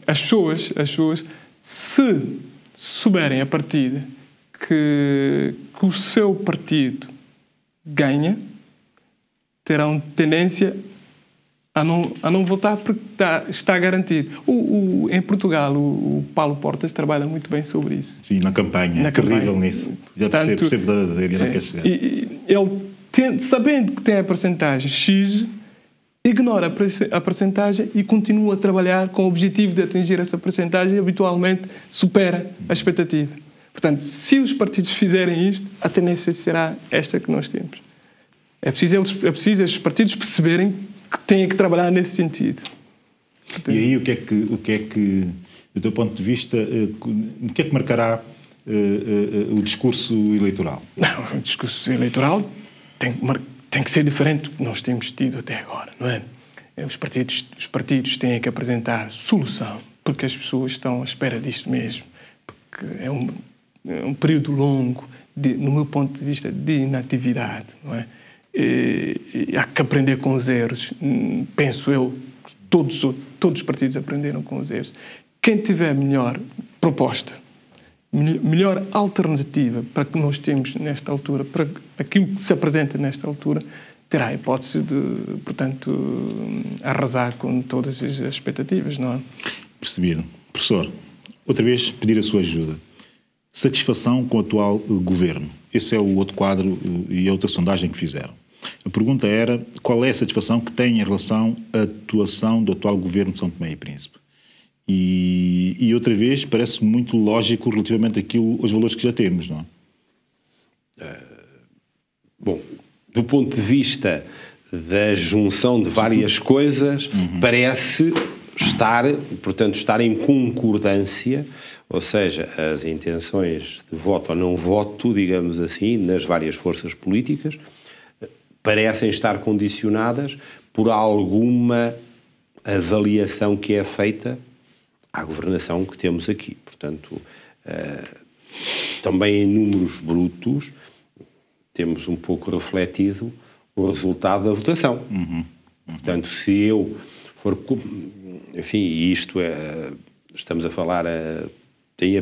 as pessoas, se souberem a partida que o seu partido ganha, terão tendência a não votar porque está garantido. Em Portugal, o Paulo Portas trabalha muito bem sobre isso. Sim, na campanha. É terrível nisso. Já percebo da quer chegar. Ele, sabendo que tem a percentagem X, ignora a percentagem e continua a trabalhar com o objetivo de atingir essa percentagem e habitualmente supera a expectativa. Portanto, se os partidos fizerem isto, a tendência será esta que nós temos. É preciso estes partidos perceberem que têm que trabalhar nesse sentido. Portanto, e aí o que é que, do teu ponto de vista, o que é que marcará o discurso eleitoral? Não, o discurso eleitoral tem que ser diferente do que nós temos tido até agora, não é? Os partidos têm que apresentar solução, porque as pessoas estão à espera disto mesmo, porque é um período longo, no meu ponto de vista, de inatividade, não é? E há que aprender com os erros, penso eu, todos os partidos aprenderam com os erros. Quem tiver melhor proposta, melhor alternativa para que nós temos nesta altura, para aquilo que se apresenta nesta altura, terá a hipótese de, portanto, arrasar com todas as expectativas, não é? Percebido. Professor, outra vez pedir a sua ajuda. Satisfação com o atual governo. Esse é o outro quadro e a outra sondagem que fizeram. A pergunta era qual é a satisfação que tem em relação à atuação do atual governo de São Tomé e Príncipe. E outra vez parece muito lógico relativamente aos valores que já temos, não é? Bom, do ponto de vista da junção de várias coisas, parece estar em concordância, ou seja, as intenções de voto ou não voto, digamos assim, nas várias forças políticas, parecem estar condicionadas por alguma avaliação que é feita à governação que temos aqui. Portanto, também em números brutos, temos um pouco refletido o resultado da votação. Portanto, se eu for... Enfim, isto estamos a falar em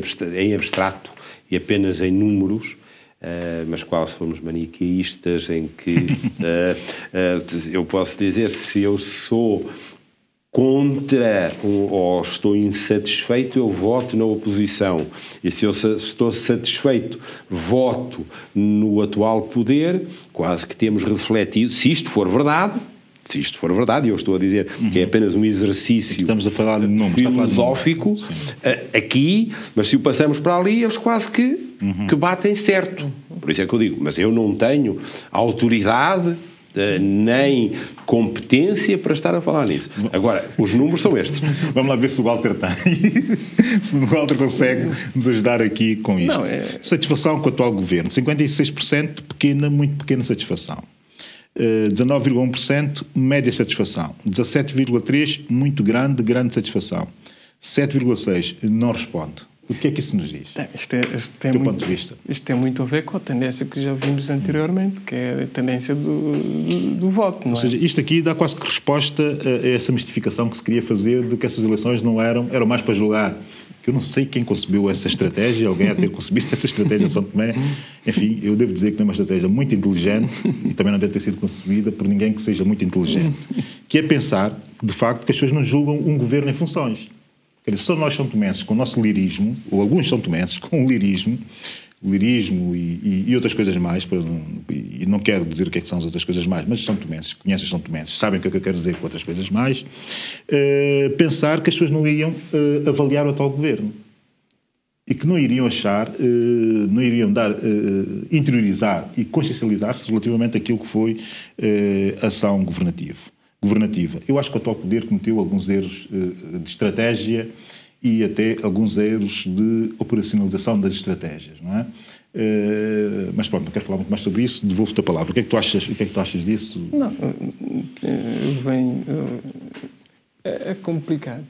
abstrato e apenas em números, mas quase fomos maniqueístas em que eu posso dizer, se eu sou contra ou estou insatisfeito, eu voto na oposição. E se eu estou satisfeito, voto no atual poder, quase que temos refletido, se isto for verdade, e eu estou a dizer que é apenas um exercício estamos a falar de números, filosófico aqui, mas se o passamos para ali, eles quase que batem certo. Por isso é que eu digo, mas eu não tenho autoridade nem competência para estar a falar nisso. Agora, os números são estes. Vamos lá ver se o Walter tem. Se o Walter consegue nos ajudar aqui com isto. Não, Satisfação com o atual governo. 56%, muito pequena satisfação. 19,1% média satisfação. 17,3% muito grande satisfação. 7,6% não responde. O que é que isso nos diz? Do ponto de vista? Isto tem muito a ver com a tendência que já vimos anteriormente, que é a tendência do voto, não é? Ou seja, isto aqui dá quase que resposta a essa mistificação que se queria fazer de que essas eleições não eram mais para julgar. Eu não sei quem concebeu essa estratégia, alguém a ter concebido essa estratégia em São Tomé. Enfim, eu devo dizer que não é uma estratégia muito inteligente e também não deve ter sido concebida por ninguém que seja muito inteligente. Que é pensar, de facto, que as pessoas não julgam um governo em funções. Quer dizer, só nós são tomenses com o nosso lirismo, ou alguns são tomenses com o lirismo e outras coisas mais, e não quero dizer o que é que são as outras coisas mais, mas são tomenses, conhecem são tomenses, sabem o que é que eu quero dizer com outras coisas mais, pensar que as pessoas não iam avaliar o atual governo e que não iriam achar, não iriam interiorizar e consciencializar-se relativamente àquilo que foi ação governativa. Eu acho que o atual poder cometeu alguns erros de estratégia e até alguns erros de operacionalização das estratégias, não é? Mas pronto, não quero falar muito mais sobre isso, devolvo-te a palavra. O que é que tu achas disso? Não, é complicado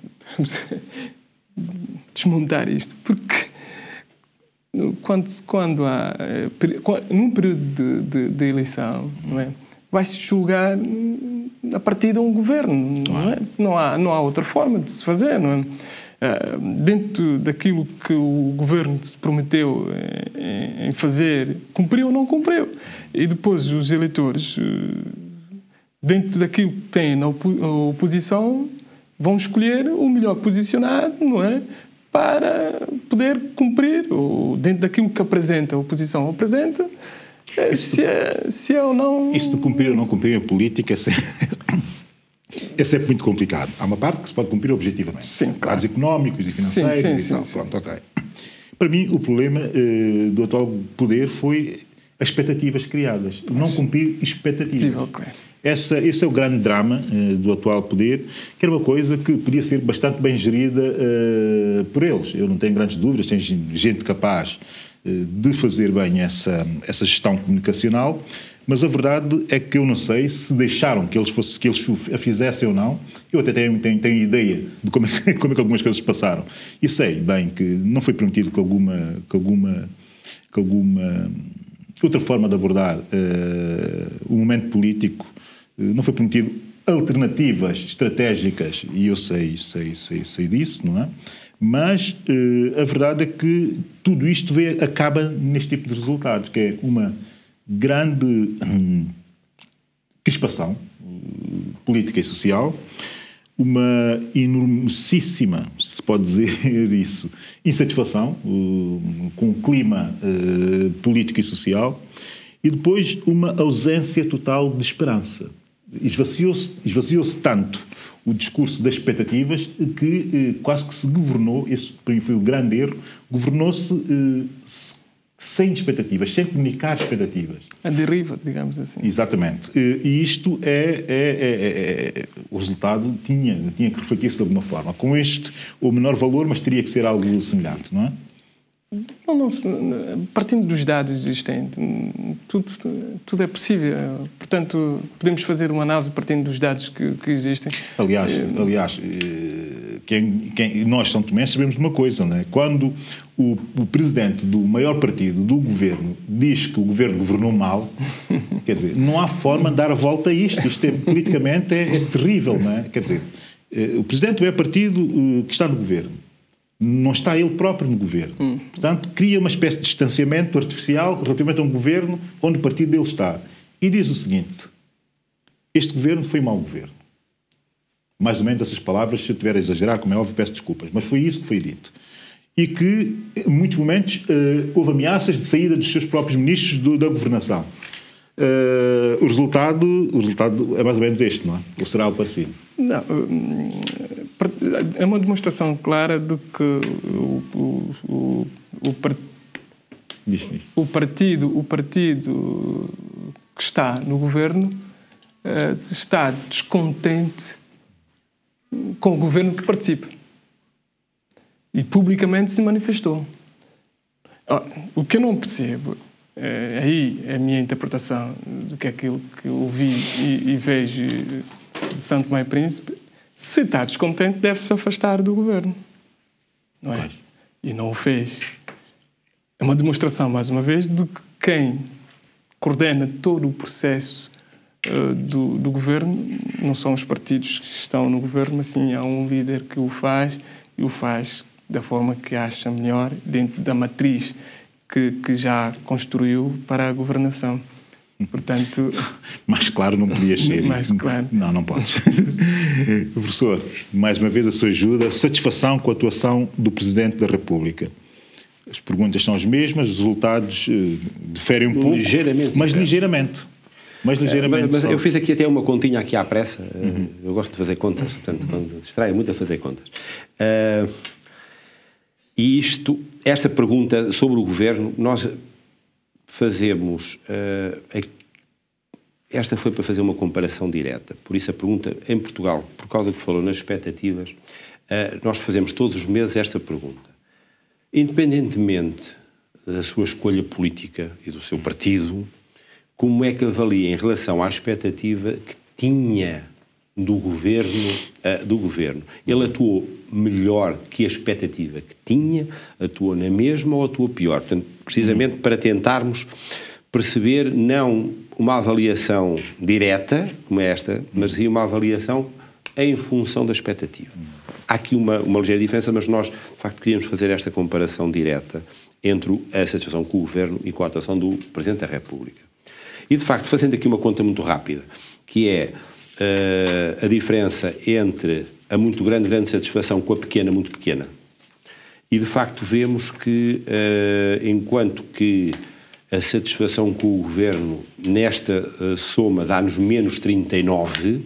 desmontar isto, porque quando há num período de eleição, não é? Vai-se julgar a partir de um governo, não é? Não há outra forma de se fazer, não é? Dentro daquilo que o governo se prometeu em fazer, cumpriu ou não cumpriu. E depois os eleitores, dentro daquilo que têm na oposição, vão escolher o melhor posicionado, não é? Para poder cumprir, ou dentro daquilo que a oposição apresenta, se é ou não... Isso de cumprir ou não cumprir em política é sempre muito complicado. Há uma parte que se pode cumprir objetivamente. Sim, claro. Dados económicos e financeiros sim. Pronto, ok. Para mim, o problema do atual poder foi as expectativas criadas. Não cumprir expectativas. Okay. Esse é o grande drama do atual poder, que era uma coisa que podia ser bastante bem gerida por eles. Eu não tenho grandes dúvidas, tem gente capaz de fazer bem essa gestão comunicacional, Mas a verdade é que eu não sei se deixaram que eles a fizessem ou não. Eu até tenho ideia de como é que algumas coisas passaram. E sei bem que não foi permitido que alguma outra forma de abordar o momento político, não foi permitido alternativas estratégicas, e eu sei disso, não é? Mas a verdade é que tudo isto acaba neste tipo de resultados, que é uma grande crispação política e social, uma enormíssima, se pode dizer isso, insatisfação com o clima político e social, e depois uma ausência total de esperança. Esvaziou-se tanto o discurso das expectativas que quase que se governou, esse para mim foi o grande erro, governou-se sem expectativas, sem comunicar expectativas. A deriva, digamos assim. Exatamente. E isto o resultado tinha que refletir-se de alguma forma. Com este, o menor valor, mas teria que ser algo semelhante, não é? Não, partindo dos dados existentes, tudo é possível. Portanto, podemos fazer uma análise partindo dos dados que existem. Aliás, nós, São Tomenses, sabemos uma coisa, não é? Quando o presidente do maior partido do governo diz que o governo governou mal, quer dizer, não há forma de dar a volta a isto. Isto politicamente é terrível, não é? Quer dizer, o presidente do maior partido que está no governo não está ele próprio no governo. Portanto, cria uma espécie de distanciamento artificial relativamente a um governo onde o partido dele está. E diz o seguinte: este governo foi mau governo. Mais ou menos essas palavras, se eu estiver a exagerar, como é óbvio, peço desculpas, mas foi isso que foi dito. E que, em muitos momentos, houve ameaças de saída dos seus próprios ministros da governação. O resultado é mais ou menos este, não é? Ou será o parecido? Não, é uma demonstração clara de que o partido que está no governo está descontente com o governo que participa. E publicamente se manifestou. O que eu não percebo, aí é a minha interpretação do que é aquilo que eu vi e vejo de São Tomé e Príncipe, se está descontente deve-se afastar do governo. Não é? E não o fez. É uma demonstração, mais uma vez, de que quem coordena todo o processo do governo não são os partidos que estão no governo, mas sim há um líder que o faz e o faz da forma que acha melhor, dentro da matriz que já construiu para a governação. Portanto... Mais claro não podia ser. Mais claro. Não podes. Professor, mais uma vez a sua ajuda. Satisfação com a atuação do Presidente da República. As perguntas são as mesmas, os resultados diferem um pouco. Ligeiramente. Mas ligeiramente. Mas eu fiz aqui até uma continha aqui à pressa. Eu gosto de fazer contas, portanto, quando distraio muito a fazer contas. E esta pergunta sobre o governo, nós fazemos... esta foi para fazer uma comparação direta. Por isso a pergunta, em Portugal, por causa que falou nas expectativas, nós fazemos todos os meses esta pergunta. Independentemente da sua escolha política e do seu partido, como é que avalia em relação à expectativa que tinha do governo? Ele atuou melhor que a expectativa que tinha? Atuou na mesma ou atuou pior? Portanto, precisamente para tentarmos perceber não uma avaliação direta, como esta, mas sim uma avaliação em função da expectativa. Há aqui uma ligeira diferença, mas nós, de facto, queríamos fazer esta comparação direta entre a satisfação com o governo e com a atuação do Presidente da República. E, de facto, fazendo aqui uma conta muito rápida, que é a diferença entre a muito grande satisfação com a pequena, muito pequena. E, de facto, vemos que, enquanto que a satisfação com o governo nesta soma dá-nos menos 39,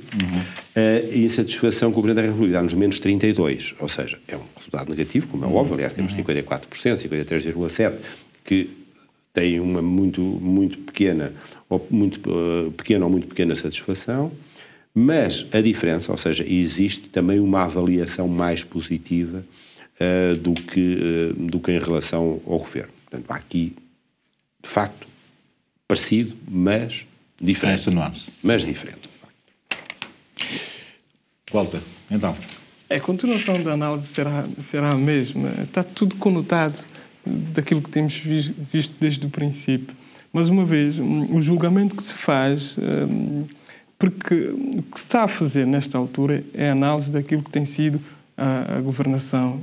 a insatisfação com o Presidente da República dá-nos menos 32. Ou seja, é um resultado negativo, como é óbvio. Aliás, temos 54%, 53,7%, que tem uma muito pequena ou muito pequena satisfação, mas a diferença, ou seja, existe também uma avaliação mais positiva do que em relação ao governo. Portanto, há aqui, de facto, parecido, mas Diferente. Essa nuance. Mas diferente. Walter, então. A continuação da análise será a mesma. Está tudo conotado daquilo que temos visto desde o princípio. Mas, uma vez, o julgamento que se faz, porque o que se está a fazer nesta altura é a análise daquilo que tem sido a governação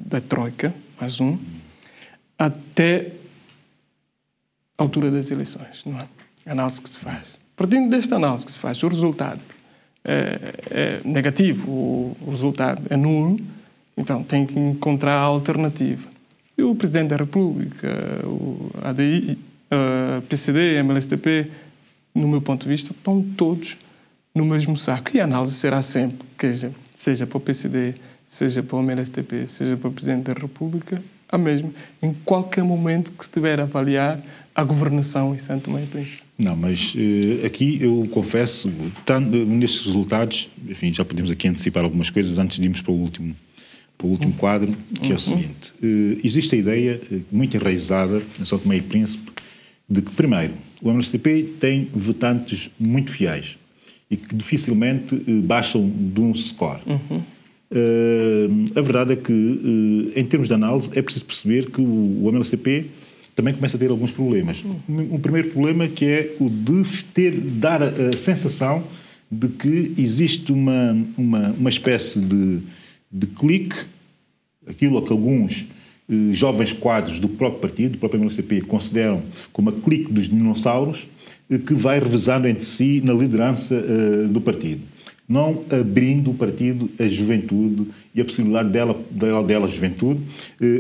da Troika, mais um, até a altura das eleições. Não é? A análise que se faz. Partindo desta análise que se faz, o resultado é negativo, o resultado é nulo, então tem que encontrar a alternativa. E o Presidente da República, o ADI, PCD, MLSTP, no meu ponto de vista, estão todos no mesmo saco. E a análise será sempre, seja para o PCD, seja para o MLSTP, seja para o Presidente da República, a mesma, em qualquer momento que se estiver a avaliar a governação em Santo Tomé e Príncipe. Não, mas aqui eu confesso, nestes resultados, enfim, já podemos aqui antecipar algumas coisas antes de irmos para o último quadro, que é o seguinte. Existe a ideia, muito enraizada em São Tomé e Príncipe, de que, primeiro, o MLSTP tem votantes muito fiéis e que dificilmente baixam de um score. A verdade é que, em termos de análise, é preciso perceber que o MLSTP também começa a ter alguns problemas. Um primeiro problema que é o de dar a sensação de que existe uma espécie de clique, aquilo que alguns jovens quadros do próprio partido, do próprio MLSTP, consideram como a clique dos dinossauros, que vai revezando entre si na liderança do partido, não abrindo o partido à juventude e a possibilidade dela juventude,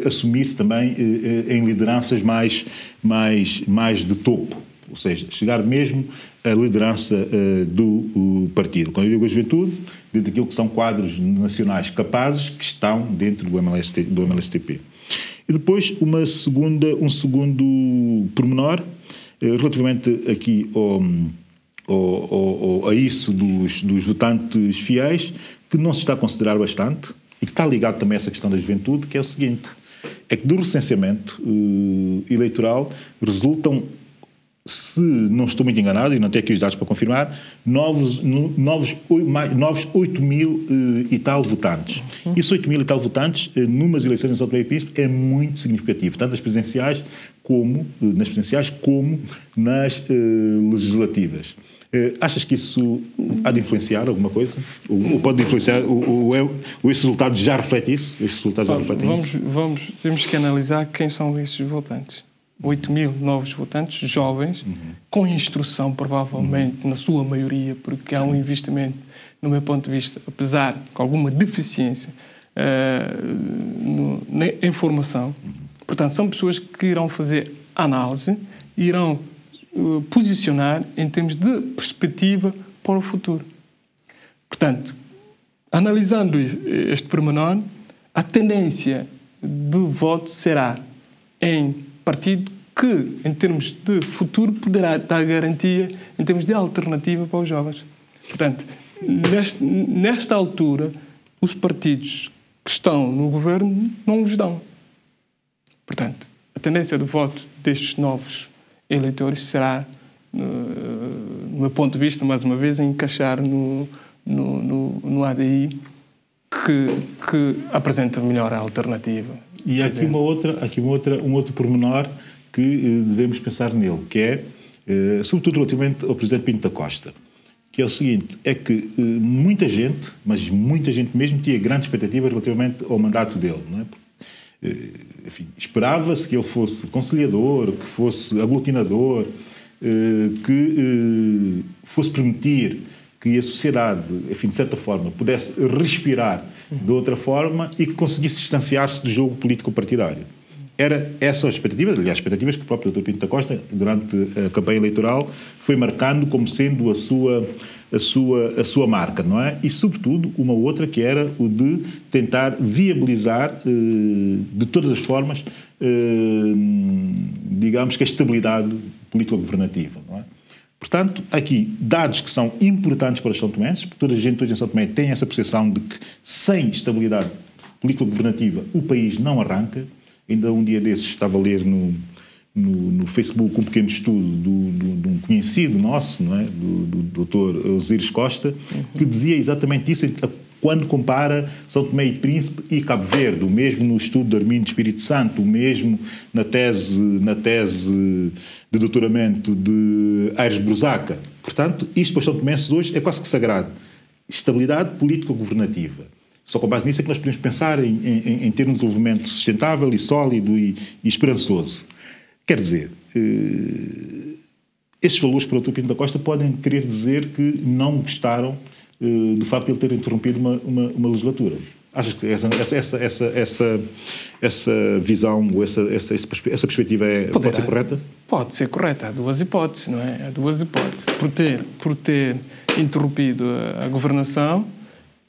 assumir-se também em lideranças mais de topo, ou seja, chegar mesmo à liderança do partido. Quando eu digo a juventude, dentro daquilo que são quadros nacionais capazes que estão dentro do MLSTP. E depois um segundo pormenor, relativamente aqui a isso dos votantes fiéis, que não se está a considerar bastante e que está ligado também a essa questão da juventude, que é o seguinte, é que do recenseamento eleitoral resultam, se não estou muito enganado, e não tenho aqui os dados para confirmar, novos 8 mil e tal votantes. Esses 8 mil e tal votantes, numas eleições em São Tomé e Príncipe, é muito significativo, tanto nas presidenciais como nas legislativas. Achas que isso há de influenciar alguma coisa? Ou pode influenciar? Ou esses resultados já refletem isso? Temos que analisar quem são esses votantes. 8 mil novos votantes, jovens, com instrução, provavelmente, na sua maioria, porque há um investimento, no meu ponto de vista, apesar de alguma deficiência em formação. Portanto, são pessoas que irão fazer análise, irão posicionar em termos de perspectiva para o futuro. Portanto, analisando este pormenor, a tendência do voto será em partido que, em termos de futuro, poderá dar garantia em termos de alternativa para os jovens. Portanto, nesta altura, os partidos que estão no governo não os dão. Portanto, a tendência do voto destes novos eleitores será, no meu ponto de vista, mais uma vez, encaixar no ADI que apresenta melhor a alternativa. E há aqui um outro pormenor que devemos pensar nele, que é, sobretudo relativamente ao Presidente Pinto da Costa, que é o seguinte, é que muita gente, mas muita gente mesmo, tinha grande expectativa relativamente ao mandato dele, não é? Enfim, esperava-se que ele fosse conciliador, que fosse aglutinador, que fosse permitir que a sociedade, enfim, de certa forma, pudesse respirar de outra forma e que conseguisse distanciar-se do jogo político-partidário. Era essa a expectativa, aliás, expectativas que o próprio Dr. Pinto da Costa, durante a campanha eleitoral, foi marcando como sendo a sua marca, não é? E, sobretudo, uma outra que era o de tentar viabilizar, de todas as formas, digamos que a estabilidade político-governativa, não é? Portanto, aqui, dados que são importantes para os São Tomenses, porque toda a gente hoje em São Tomé tem essa percepção de que, sem estabilidade político-governativa, o país não arranca. Ainda um dia desses estava a ler no Facebook um pequeno estudo de um conhecido nosso, não é? do Dr. Osíris Costa, que dizia exatamente isso quando compara São Tomé e Príncipe e Cabo Verde, o mesmo no estudo de Armindo Espírito Santo, o mesmo na tese de doutoramento de Aires Brusaca. Portanto, isto para os São Tomenses hoje é quase que sagrado. Estabilidade político-governativa. Só com base nisso é que nós podemos pensar em ter um desenvolvimento sustentável e sólido e esperançoso. Quer dizer, esses valores para o Dr. Pinto da Costa podem querer dizer que não gostaram do facto de ele ter interrompido uma legislatura. Achas que essa visão ou essa perspectiva pode ser correta? Pode ser correta. Há duas hipóteses, não é? Há duas hipóteses. Por ter interrompido a governação,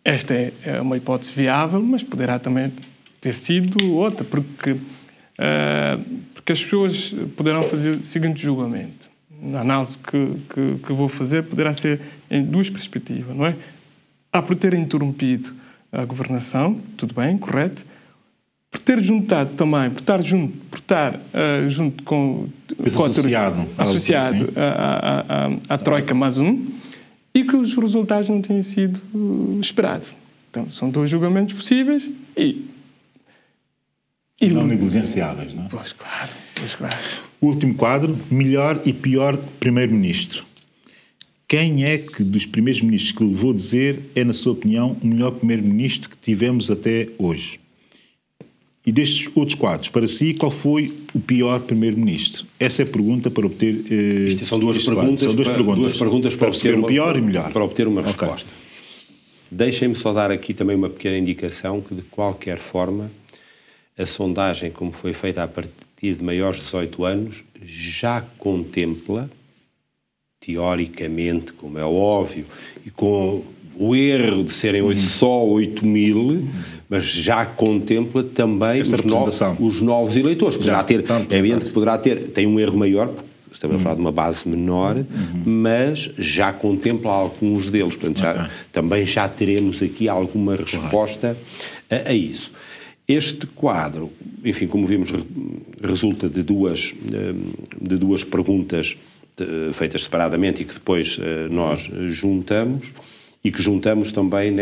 esta é uma hipótese viável, mas poderá também ter sido outra, porque as pessoas poderão fazer o seguinte julgamento. A análise que vou fazer poderá ser em duas perspectivas, não é? Por ter interrompido a governação, tudo bem, correto. Por ter juntado também, por estar junto com associado à Troika mais um, e que os resultados não tenham sido esperados. Então, são dois julgamentos possíveis e não negligenciáveis, não é? Pois claro. O último quadro, melhor e pior primeiro-ministro. Quem é que dos primeiros ministros que lhe vou dizer é, na sua opinião, o melhor primeiro-ministro que tivemos até hoje? E destes outros quadros, para si, qual foi o pior primeiro-ministro? Essa é a pergunta para obter... Isto são duas perguntas para perceber o pior e melhor. Para obter uma resposta. Deixem-me só dar aqui também uma pequena indicação que, de qualquer forma, a sondagem, como foi feita a partir de maiores de 18 anos, já contempla, teoricamente, como é óbvio, e com o erro de serem só 8 mil, mas já contempla também os novos eleitores. Poderá ter, é evidente que poderá ter, tem um erro maior, porque estamos a falar de uma base menor, mas já contempla alguns deles. Portanto, também já teremos aqui alguma resposta a isso. Este quadro, enfim, como vimos, resulta de duas perguntas feitas separadamente e que depois nós juntamos, e que juntamos também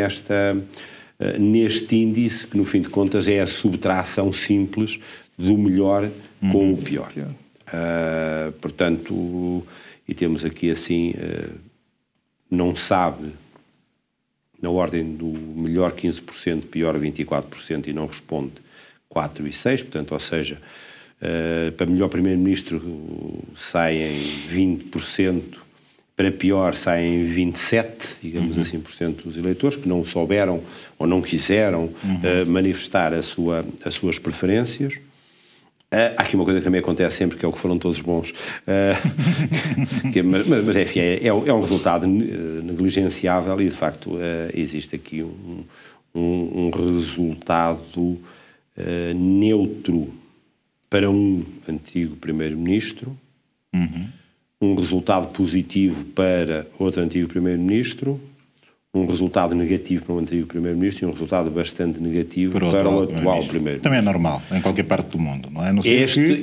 neste índice, que no fim de contas é a subtração simples do melhor com o pior. Portanto, e temos aqui assim, não sabe, na ordem do melhor 15%, pior 24%, e não responde 4 e 6, portanto, ou seja, para melhor primeiro-ministro saem 20%, para pior saem 27%, digamos assim, dos eleitores, que não souberam ou não quiseram manifestar as suas preferências. Há aqui uma coisa que também acontece sempre, que é o que foram todos bons, mas enfim, é um resultado negligenciável e, de facto, existe aqui um resultado neutro para um antigo primeiro-ministro, um resultado positivo para outro antigo primeiro-ministro, um resultado negativo para um antigo primeiro-ministro e um resultado bastante negativo para o atual primeiro-ministro. Também é normal, em qualquer parte do mundo, não é?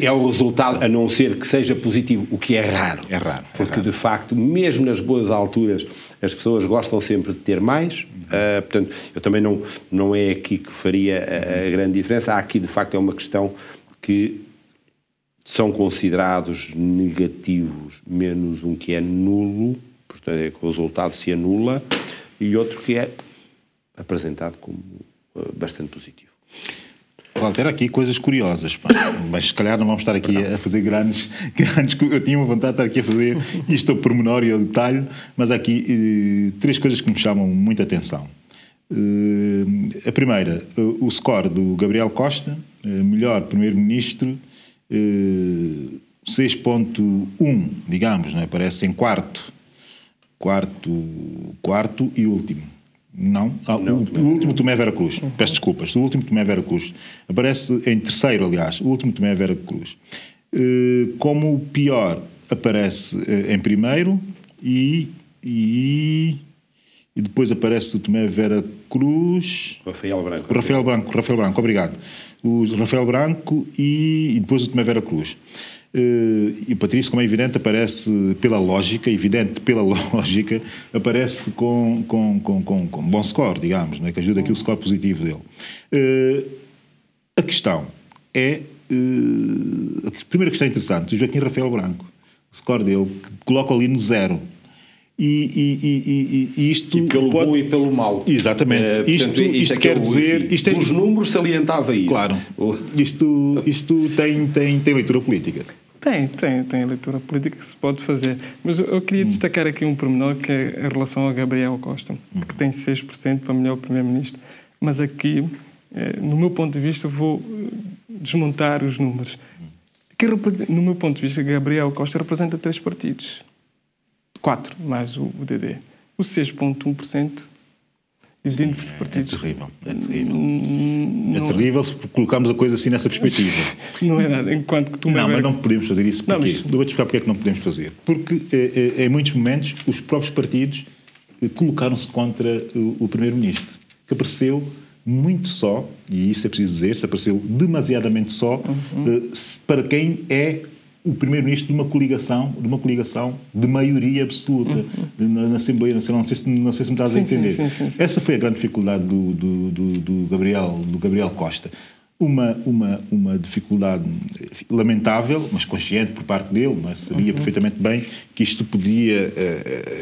É o resultado, a não ser que seja positivo, o que é raro. É raro. Porque, de facto, mesmo nas boas alturas, as pessoas gostam sempre de ter mais. Portanto, eu também não é aqui que faria a grande diferença. Há aqui, de facto, é uma questão que são considerados negativos, menos um que é nulo, portanto, é que o resultado se anula, e outro que é apresentado como bastante positivo. Walter, aqui coisas curiosas, pá. Mas se calhar não vamos estar aqui a fazer grandes... Eu tinha uma vontade de estar aqui a fazer isto ao pormenor e ao detalhe, mas há aqui 3 coisas que me chamam muita atenção. A primeira, o score do Gabriel Costa, melhor primeiro-ministro, 6.1, digamos, não é? Aparece em quarto e último. Não, o último Tomé Vera Cruz. Peço desculpas. O último Tomé Vera Cruz. Aparece em terceiro, aliás. O último Tomé Vera Cruz. Como o pior, aparece em primeiro e depois aparece o Tomé Vera Cruz... Rafael Branco, obrigado. O Rafael Branco e depois o Tomé Vera Cruz. E Patrício, como é evidente, aparece pela lógica, aparece com bom score, digamos, não é? Que ajuda aqui o score positivo dele. A questão é, a primeira questão interessante, o Joaquim Rafael Branco, o score dele, coloca ali no 0. E isto pelo bom e pelo mau. Exatamente. Portanto, isto quer dizer... Os números salientava isso. Claro. Isto tem leitura política. Tem leitura política que se pode fazer. Mas eu queria destacar aqui um pormenor, que é a relação a Gabriel Costa, que tem 6% para melhor primeiro-ministro. Mas aqui, no meu ponto de vista, vou desmontar os números. No meu ponto de vista, Gabriel Costa representa 3 partidos. 4, mais o DD. O 6,1% dividindo por partidos. É terrível se colocarmos a coisa assim nessa perspectiva. Não é nada. Enquanto que tu mas não podemos fazer isso. Porquê? Eu vou-te explicar porque é que não podemos fazer. Porque, em muitos momentos, os próprios partidos colocaram-se contra o Primeiro-Ministro, que apareceu muito só, e isso é preciso dizer, se apareceu demasiadamente só, para quem é o Primeiro-Ministro de uma coligação de maioria absoluta na Assembleia Nacional. Não sei se me estás a entender. Sim. Essa foi a grande dificuldade do Gabriel Costa. Uma dificuldade lamentável, mas consciente por parte dele, não é? Sabia perfeitamente bem que isto podia,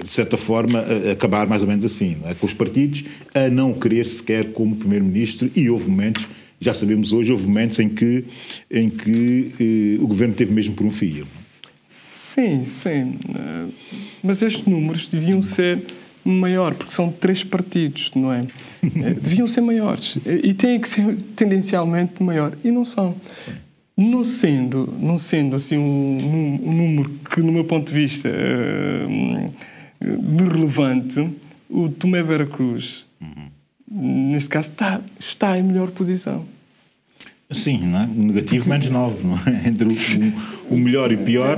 de certa forma, acabar mais ou menos assim, não é? Com os partidos a não querer sequer como Primeiro-Ministro, e houve momentos, já sabemos hoje, houve momentos em que o governo teve mesmo por um fio. Sim. Mas estes números deviam ser maior, porque são 3 partidos, não é? Deviam ser maiores. E têm que ser tendencialmente maior. E não são. Não sendo assim um número que, no meu ponto de vista, de relevante, o Tomé Vera Cruz, neste caso, está em melhor posição. Sim, não é? O negativo menos 9, não é? Entre o melhor e o pior,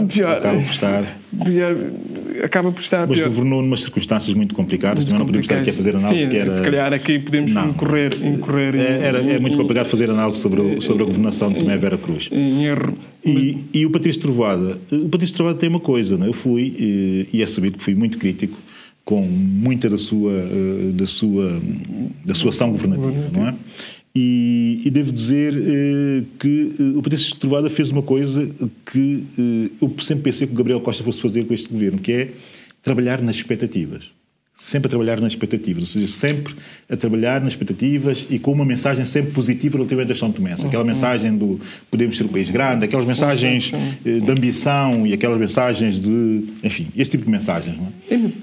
acaba por estar mas pior. Governou numas circunstâncias muito complicadas, também não podemos estar aqui a fazer análise. Sim, se calhar aqui podemos incorrer é muito complicado fazer análise sobre a governação de Tomé Vera Cruz. Em erro. E o Patrício Trovoada tem uma coisa, não é? Eu fui, e é sabido que fui muito crítico com muita da sua ação governativa, não é? E devo dizer que o Patrício Trovoada fez uma coisa que eu sempre pensei que o Gabriel Costa fosse fazer com este governo, que é trabalhar nas expectativas. Sempre a trabalhar nas expectativas, ou seja, sempre a trabalhar nas expectativas e com uma mensagem sempre positiva relativamente a São Tomé. Aquela mensagem do podemos ser um país grande, aquelas mensagens de ambição e aquelas mensagens de... Enfim, esse tipo de mensagens. Não é?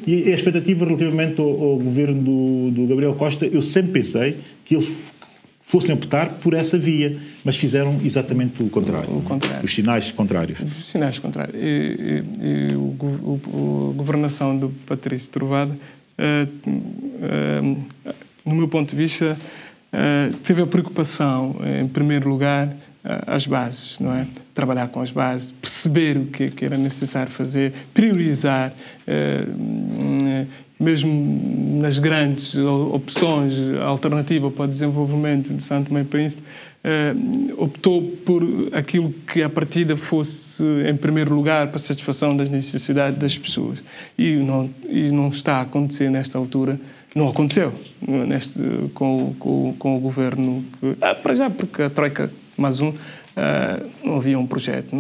E a expectativa relativamente ao governo do Gabriel Costa, eu sempre pensei que eles fossem optar por essa via, mas fizeram exatamente o contrário. Os sinais contrários. Os sinais contrários. E a governação do Patrício Trovoada, no meu ponto de vista, teve a preocupação, em primeiro lugar, as bases, não é? Trabalhar com as bases, perceber o que era necessário fazer, priorizar, mesmo nas grandes opções, a alternativa para o desenvolvimento de São Tomé e Príncipe, optou por aquilo que à partida fosse em primeiro lugar para a satisfação das necessidades das pessoas. E não está a acontecer nesta altura, não aconteceu com o governo, para já porque a Troika mais um, não havia um projeto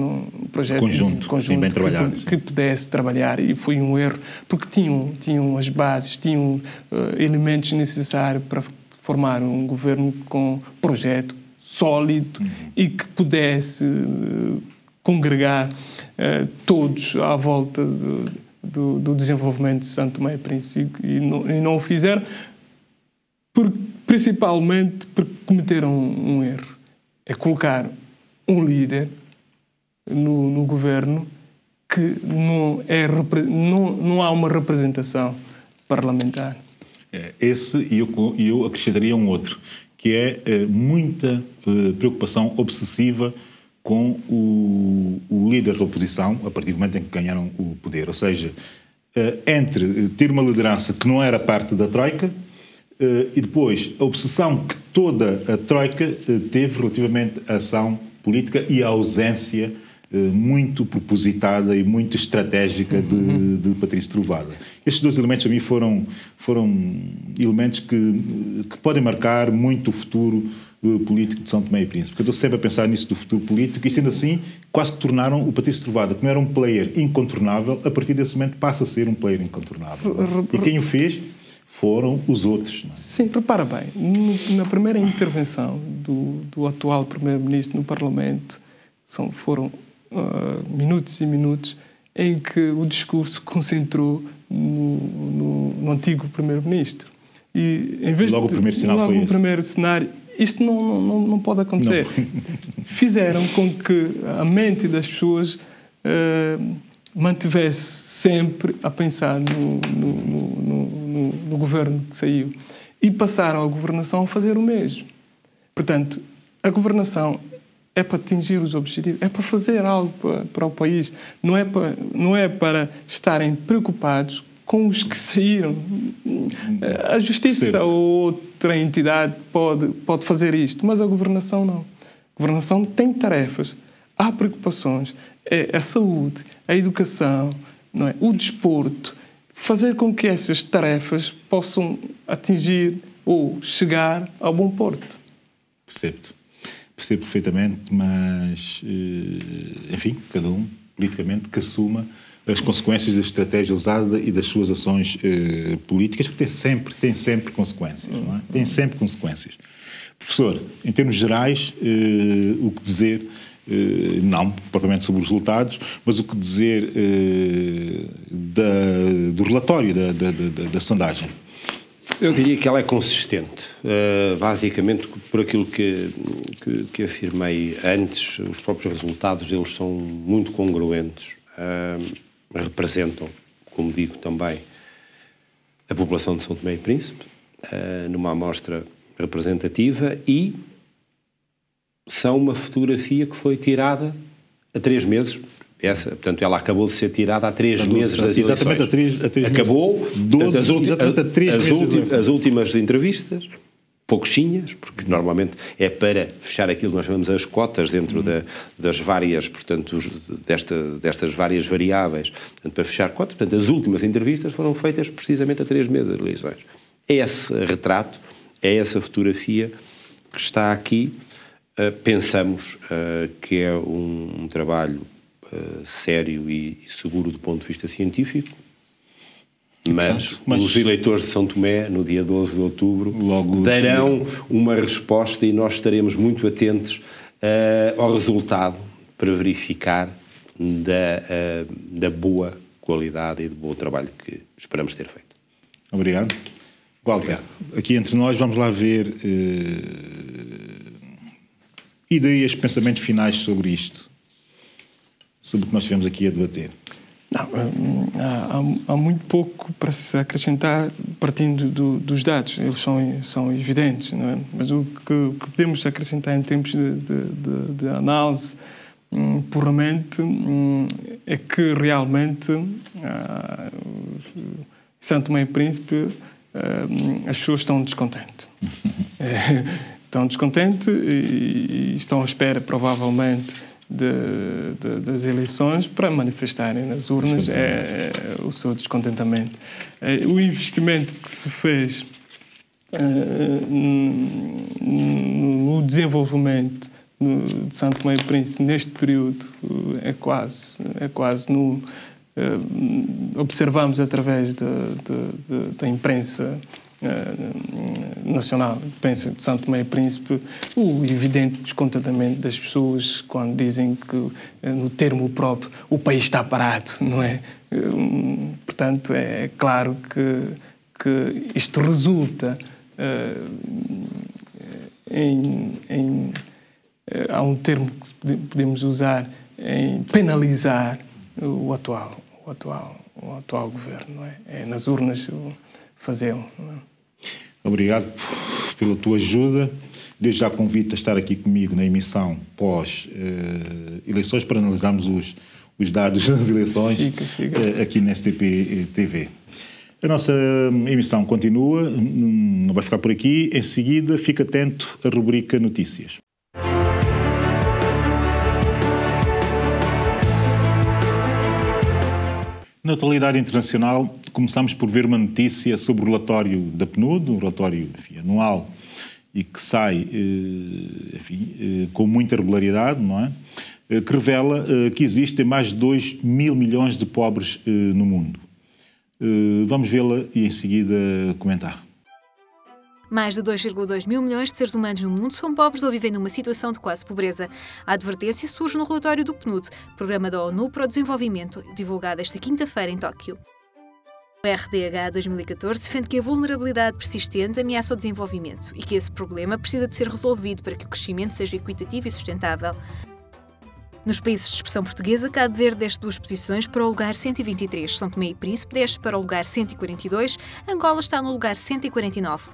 conjunto bem trabalhado, que pudesse trabalhar, e foi um erro, porque tinham as bases, tinham elementos necessários para formar um governo com projeto sólido e que pudesse congregar todos à volta do desenvolvimento de São Tomé e Príncipe, e não o fizeram, principalmente porque cometeram um erro. É colocar um líder no governo que não há uma representação parlamentar. Esse, e eu acrescentaria um outro, que é muita preocupação obsessiva com o líder da oposição, a partir do momento em que ganharam o poder. Ou seja, entre ter uma liderança que não era parte da Troika, e depois a obsessão que toda a Troika teve relativamente à ação política e à ausência muito propositada e muito estratégica de Patrício Trovoada. Estes dois elementos, a mim, foram elementos que podem marcar muito o futuro político de São Tomé e Príncipe. Porque eu estou sempre a pensar nisso do futuro político e, sendo assim, quase que tornaram o Patrício Trovoada, que não era um player incontornável, a partir desse momento passa a ser um player incontornável. E quem o fez foram os outros. Não é? Sim, repara bem, na primeira intervenção do atual Primeiro-Ministro no Parlamento, foram minutos e minutos em que o discurso concentrou no antigo Primeiro-Ministro. E em vez logo o primeiro sinal logo foi o primeiro cenário, isto não pode acontecer. Não. Fizeram com que a mente das pessoas mantivesse sempre a pensar no governo que saiu. E passaram a governação a fazer o mesmo. Portanto, a governação é para atingir os objetivos, é para fazer algo para o país. Não é para estarem preocupados com os que saíram. A Justiça ou outra entidade pode fazer isto, mas a governação não. A governação tem tarefas, há preocupações, é a saúde, a educação, não é? O desporto, fazer com que essas tarefas possam atingir ou chegar ao bom porto. Percebo perfeitamente, mas, enfim, cada um, politicamente, que assuma as consequências da estratégia usada e das suas ações políticas, porque tem sempre consequências, não é? Tem sempre consequências. Professor, em termos gerais, o que dizer, não propriamente sobre os resultados, mas o que dizer do relatório da sondagem? Eu diria que ela é consistente, basicamente por aquilo que afirmei antes. Os próprios resultados deles são muito congruentes, representam, como digo também, a população de São Tomé e Príncipe, numa amostra representativa, e são uma fotografia que foi tirada há 3 meses. Portanto, ela acabou de ser tirada há 3 meses das eleições. Exatamente, há 3 acabou, meses. Exatamente há 3 meses. As últimas entrevistas, pouquinhas, porque normalmente é para fechar aquilo que nós chamamos as cotas dentro das várias, portanto, destas várias variáveis, portanto, para fechar cotas. Portanto, as últimas entrevistas foram feitas precisamente há 3 meses das eleições. É esse retrato, é essa fotografia que está aqui. Pensamos que é um trabalho sério e seguro do ponto de vista científico, mas os eleitores de São Tomé, no dia 12 de outubro, darão uma resposta, e nós estaremos muito atentos ao resultado para verificar da boa qualidade e do bom trabalho que esperamos ter feito. Obrigado. Walter, aqui entre nós vamos lá ver ideias, pensamentos finais sobre isto, sobre o que nós estivemos aqui a debater. Não, há muito pouco para se acrescentar partindo dos dados. Eles são evidentes, não é? Mas o que podemos acrescentar em termos de análise puramente é que realmente São Tomé e Príncipe as pessoas estão descontentes. Estão descontentes e estão à espera, provavelmente, das eleições para manifestarem nas urnas o seu descontentamento. O investimento que se fez no desenvolvimento de São Tomé e Príncipe neste período é quase nulo. Observamos através da imprensa nacional, imprensa de São Tomé e Príncipe, o evidente descontentamento das pessoas quando dizem que, no termo próprio, o país está parado, não é? Portanto, é claro que isto resulta há um termo que podemos usar em penalizar o atual governo, não é? É nas urnas fazê-lo. Obrigado pela tua ajuda. Desde já convido a estar aqui comigo na emissão pós-eleições para analisarmos os dados das eleições aqui na STP TV. A nossa emissão continua, não vai ficar por aqui. Em seguida, fique atento à rubrica Notícias. Na atualidade internacional, começamos por ver uma notícia sobre o relatório da PNUD, um relatório anual, e que sai com muita regularidade, não é? Que revela que existem mais de 2 mil milhões de pobres no mundo. Vamos vê-la e em seguida comentar. Mais de 2,2 mil milhões de seres humanos no mundo são pobres ou vivem numa situação de quase pobreza. A advertência surge no relatório do PNUD, Programa da ONU para o Desenvolvimento, divulgado esta quinta-feira em Tóquio. O RDH 2014 defende que a vulnerabilidade persistente ameaça o desenvolvimento e que esse problema precisa de ser resolvido para que o crescimento seja equitativo e sustentável. Nos países de expressão portuguesa, Cabo Verde desce 2 posições para o lugar 123, São Tomé e Príncipe desce para o lugar 142, Angola está no lugar 149.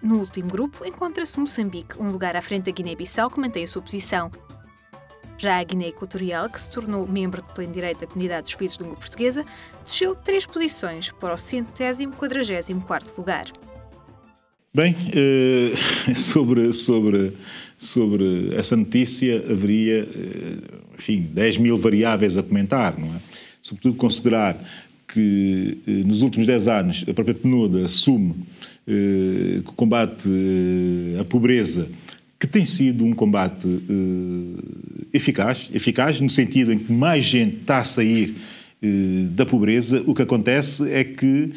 No último grupo encontra-se Moçambique, um lugar à frente da Guiné-Bissau, que mantém a sua posição. Já a Guiné Equatorial, que se tornou membro de pleno direito da Comunidade dos Países de Língua Portuguesa, desceu 3 posições para o 144º lugar. Bem, sobre essa notícia haveria, 10 mil variáveis a comentar, não é? Sobretudo considerar que nos últimos 10 anos a própria PNUD assume que o combate à pobreza, que tem sido um combate eficaz no sentido em que mais gente está a sair da pobreza, o que acontece é que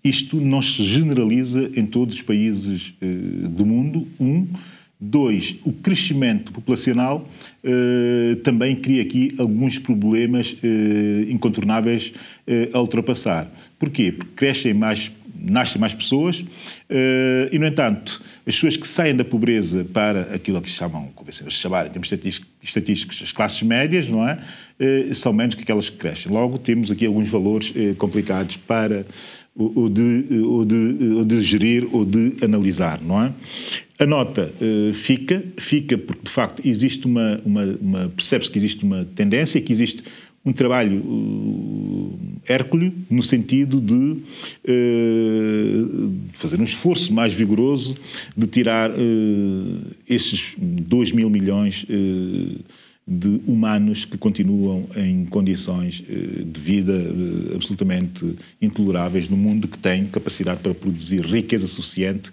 isto não se generaliza em todos os países do mundo. 2, o crescimento populacional também cria aqui alguns problemas incontornáveis a ultrapassar. Porquê? Porque nascem mais pessoas e, no entanto, as pessoas que saem da pobreza para aquilo que chamam, como se chamar em termos estatísticos, as classes médias, não é? São menos que aquelas que crescem. Logo, temos aqui alguns valores complicados para ou de gerir ou de analisar, não é? A nota fica porque, de facto, existe percebe-se que existe uma tendência, que existe um trabalho hércules no sentido de fazer um esforço mais vigoroso de tirar esses 2 mil milhões de humanos que continuam em condições de vida absolutamente intoleráveis no mundo, que tem capacidade para produzir riqueza suficiente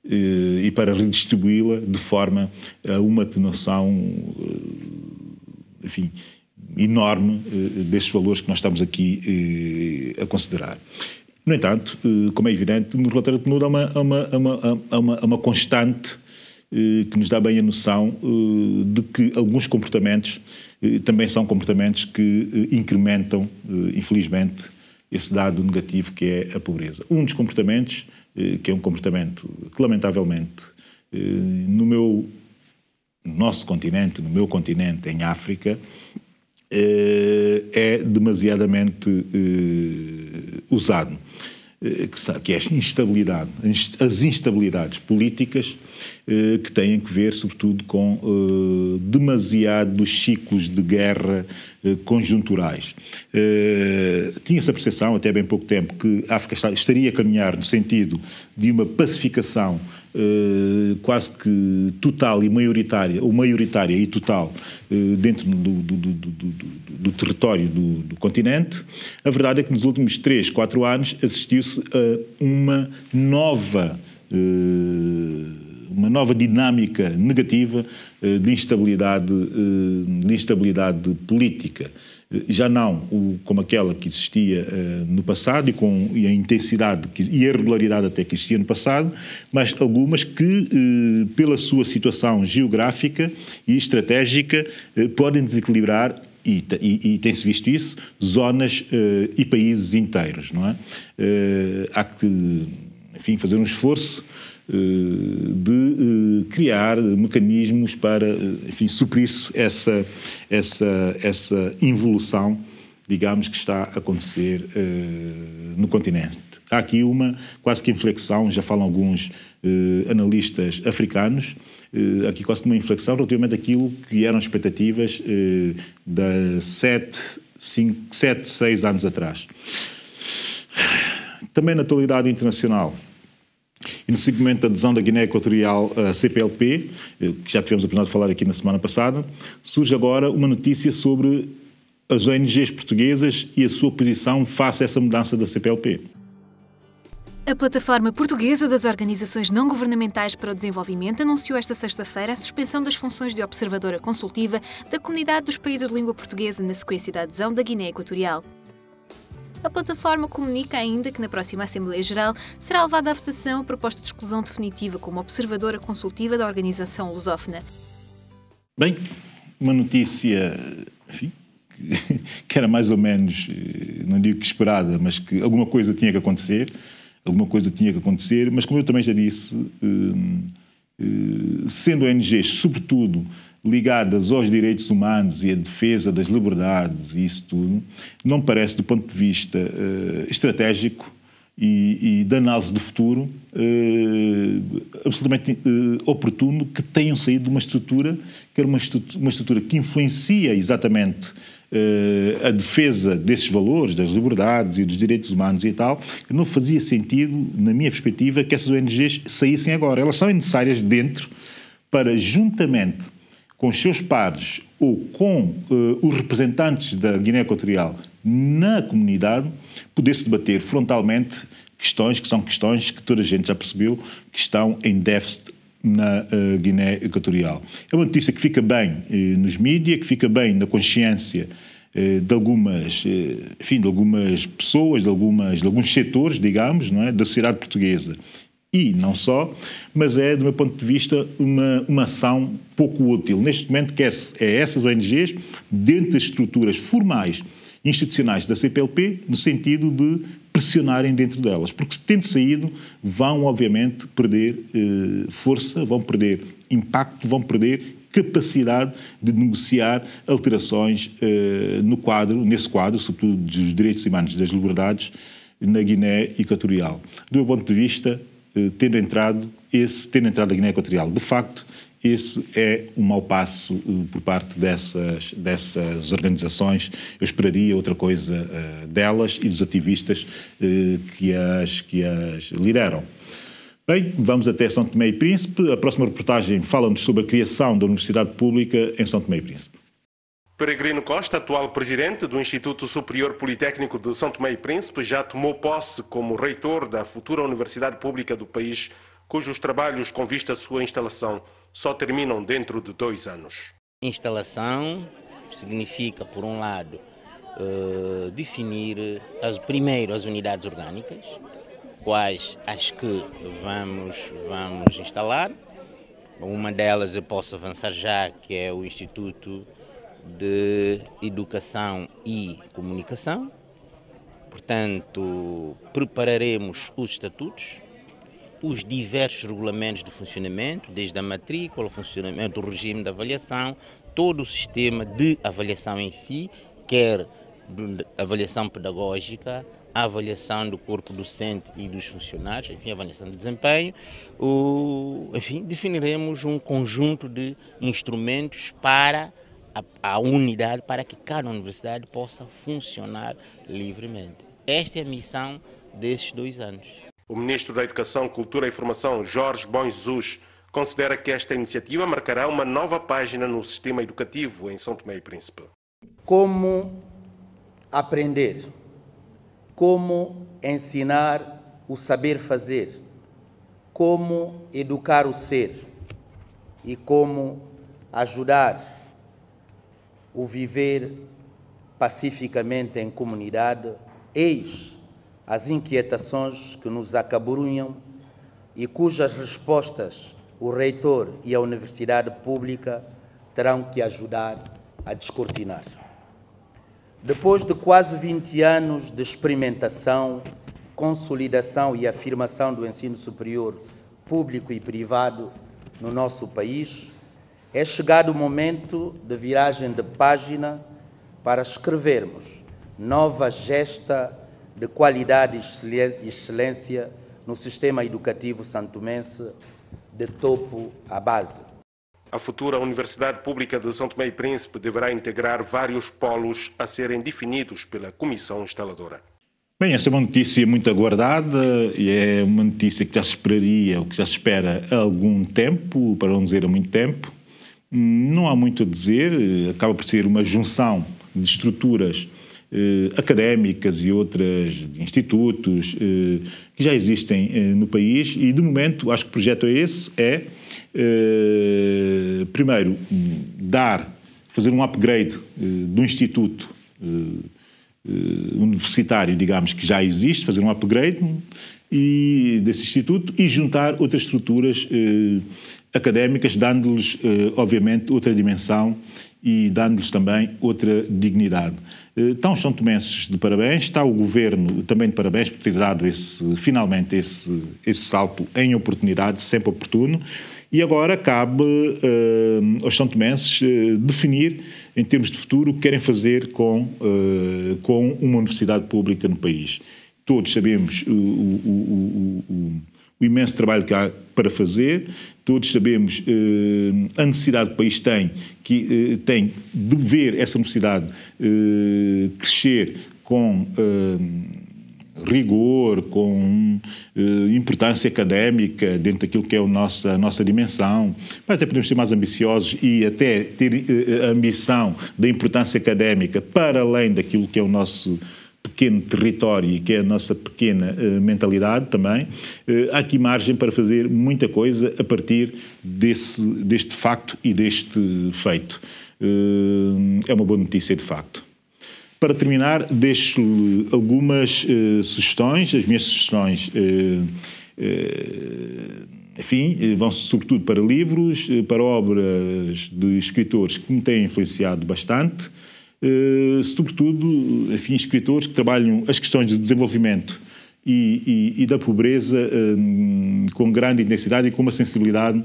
e para redistribuí-la de forma a uma atenuação, enorme destes valores que nós estamos aqui a considerar. No entanto, como é evidente, no relatório de PNUD há uma constante que nos dá bem a noção de que alguns comportamentos também são comportamentos que incrementam, infelizmente, esse dado negativo que é a pobreza. Um dos comportamentos, que é um comportamento que, lamentavelmente, no nosso continente, no meu continente, em África, é demasiadamente usado, que é a instabilidade, as instabilidades políticas que têm que ver, sobretudo, com demasiados ciclos de guerra conjunturais. Tinha-se a percepção, até bem pouco tempo, que a África estaria a caminhar no sentido de uma pacificação quase que total e maioritária, ou maioritária e total, dentro do território do continente. A verdade é que nos últimos 3, 4 anos assistiu-se a uma nova dinâmica negativa de instabilidade política. Já não como aquela que existia no passado e a intensidade e a regularidade até que existia no passado, mas algumas que, pela sua situação geográfica e estratégica, podem desequilibrar, e tem-se visto isso, zonas e países inteiros, não é? Há que, fazer um esforço de criar mecanismos para, suprir-se essa involução, digamos, que está a acontecer no continente. Há aqui quase que inflexão, já falam alguns analistas africanos, aqui quase que uma inflexão relativamente àquilo que eram expectativas de 6 anos atrás. Também na atualidade internacional, e no segmento da adesão da Guiné Equatorial à CPLP, que já tivemos a oportunidade de falar aqui na semana passada, surge agora uma notícia sobre as ONGs portuguesas e a sua posição face a essa mudança da CPLP. A Plataforma Portuguesa das Organizações Não Governamentais para o Desenvolvimento anunciou esta sexta-feira a suspensão das funções de observadora consultiva da Comunidade dos Países de Língua Portuguesa na sequência da adesão da Guiné Equatorial. A plataforma comunica ainda que na próxima Assembleia Geral será levada à votação a proposta de exclusão definitiva como observadora consultiva da organização lusófona. Bem, uma notícia, enfim, que era mais ou menos, não digo que esperada, mas que alguma coisa tinha que acontecer. Mas como eu também já disse, sendo ONGs, sobretudo, ligadas aos direitos humanos e à defesa das liberdades e isso tudo, não parece, do ponto de vista estratégico e de análise de futuro, absolutamente oportuno que tenham saído de uma estrutura que era uma estrutura que influencia exatamente a defesa desses valores, das liberdades e dos direitos humanos e tal. Não fazia sentido, na minha perspectiva, que essas ONGs saíssem agora. Elas são necessárias dentro para, juntamente com os seus pares ou com os representantes da Guiné Equatorial na comunidade, poder-se debater frontalmente questões que são questões que toda a gente já percebeu que estão em déficit na Guiné Equatorial. É uma notícia que fica bem nos mídias, que fica bem na consciência de algumas pessoas, de alguns setores, digamos, não é, da sociedade portuguesa. E não só, mas é, do meu ponto de vista, uma ação pouco útil. Neste momento, quer-se essas ONGs, dentro das estruturas formais institucionais da CPLP, no sentido de pressionarem dentro delas. Porque, se tendo saído, vão, obviamente, perder força, vão perder impacto, vão perder capacidade de negociar alterações nesse quadro, sobretudo dos direitos humanos e das liberdades, na Guiné Equatorial. Do meu ponto de vista, tendo entrado a Guiné Equatorial, de facto, esse é um mau passo por parte dessas organizações. Eu esperaria outra coisa delas e dos ativistas que as lideram. Bem, vamos até São Tomé e Príncipe. A próxima reportagem fala-nos sobre a criação da Universidade Pública em São Tomé e Príncipe. Peregrino Costa, atual presidente do Instituto Superior Politécnico de São Tomé e Príncipe, já tomou posse como reitor da futura Universidade Pública do país, cujos trabalhos com vista à sua instalação só terminam dentro de 2 anos. Instalação significa, por um lado, definir primeiro as unidades orgânicas, quais as que vamos instalar. Uma delas eu posso avançar já, que é o Instituto de Educação e Comunicação. Portanto, prepararemos os estatutos, os diversos regulamentos de funcionamento, desde a matrícula, o funcionamento do regime de avaliação, todo o sistema de avaliação em si, quer avaliação pedagógica, a avaliação do corpo docente e dos funcionários, enfim, a avaliação de desempenho. Enfim, definiremos um conjunto de instrumentos para a unidade, para que cada universidade possa funcionar livremente. Esta é a missão desses 2 anos. O Ministro da Educação, Cultura e Formação, Jorge Bom Jesus, considera que esta iniciativa marcará uma nova página no sistema educativo em São Tomé e Príncipe. Como aprender, como ensinar o saber fazer, como educar o ser e como ajudar o viver pacificamente em comunidade, eis as inquietações que nos acabrunham e cujas respostas o reitor e a Universidade Pública terão que ajudar a descortinar. Depois de quase 20 anos de experimentação, consolidação e afirmação do ensino superior público e privado no nosso país, é chegado o momento de viragem de página para escrevermos nova gesta de qualidade e excelência no sistema educativo santomense, de topo à base. A futura Universidade Pública de São Tomé e Príncipe deverá integrar vários polos a serem definidos pela Comissão Instaladora. Bem, essa é uma notícia muito aguardada e é uma notícia que já se esperaria, ou que já se espera há algum tempo, para não dizer há muito tempo. Não há muito a dizer, acaba por ser uma junção de estruturas académicas e outras institutos que já existem no país, e de momento acho que o projeto primeiro fazer um upgrade do instituto universitário, digamos, que já existe, fazer um upgrade desse instituto e juntar outras estruturas académicas, dando-lhes obviamente outra dimensão e dando-lhes também outra dignidade. Estão os são tomenses de parabéns, está o Governo também de parabéns por ter dado finalmente esse salto em oportunidade, sempre oportuno, e agora cabe aos são tomenses definir, em termos de futuro, o que querem fazer com uma universidade pública no país. Todos sabemos o imenso trabalho que há para fazer, todos sabemos a necessidade que o país tem de ver essa universidade crescer com rigor, com importância académica dentro daquilo que é a nossa dimensão. Mas até podemos ser mais ambiciosos e até ter a ambição da importância académica para além daquilo que é o nosso pequeno território e que é a nossa pequena mentalidade também. Há aqui margem para fazer muita coisa a partir deste facto e deste feito. É uma boa notícia, de facto. Para terminar, deixo-lhe algumas sugestões. As minhas sugestões, enfim, vão sobretudo para livros, para obras de escritores que me têm influenciado bastante, sobretudo, enfim, escritores que trabalham as questões de desenvolvimento e da pobreza com grande intensidade e com uma sensibilidade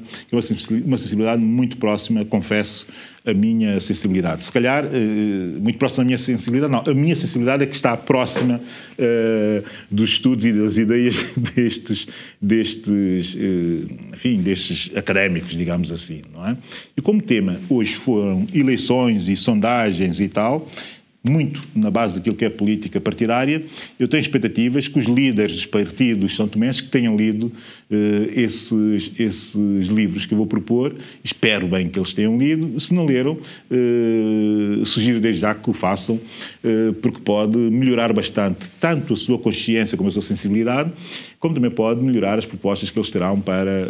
muito próxima, confesso, a minha sensibilidade. Se calhar, muito próxima da minha sensibilidade, não. A minha sensibilidade é que está próxima dos estudos e das ideias destes académicos, digamos assim, não é? E como tema hoje foram eleições e sondagens e tal, muito na base daquilo que é política partidária, eu tenho expectativas que os líderes dos partidos são tomenses que tenham lido esses livros que eu vou propor. Espero bem que eles tenham lido. Se não leram, sugiro desde já que o façam, porque pode melhorar bastante tanto a sua consciência como a sua sensibilidade, como também pode melhorar as propostas que eles terão para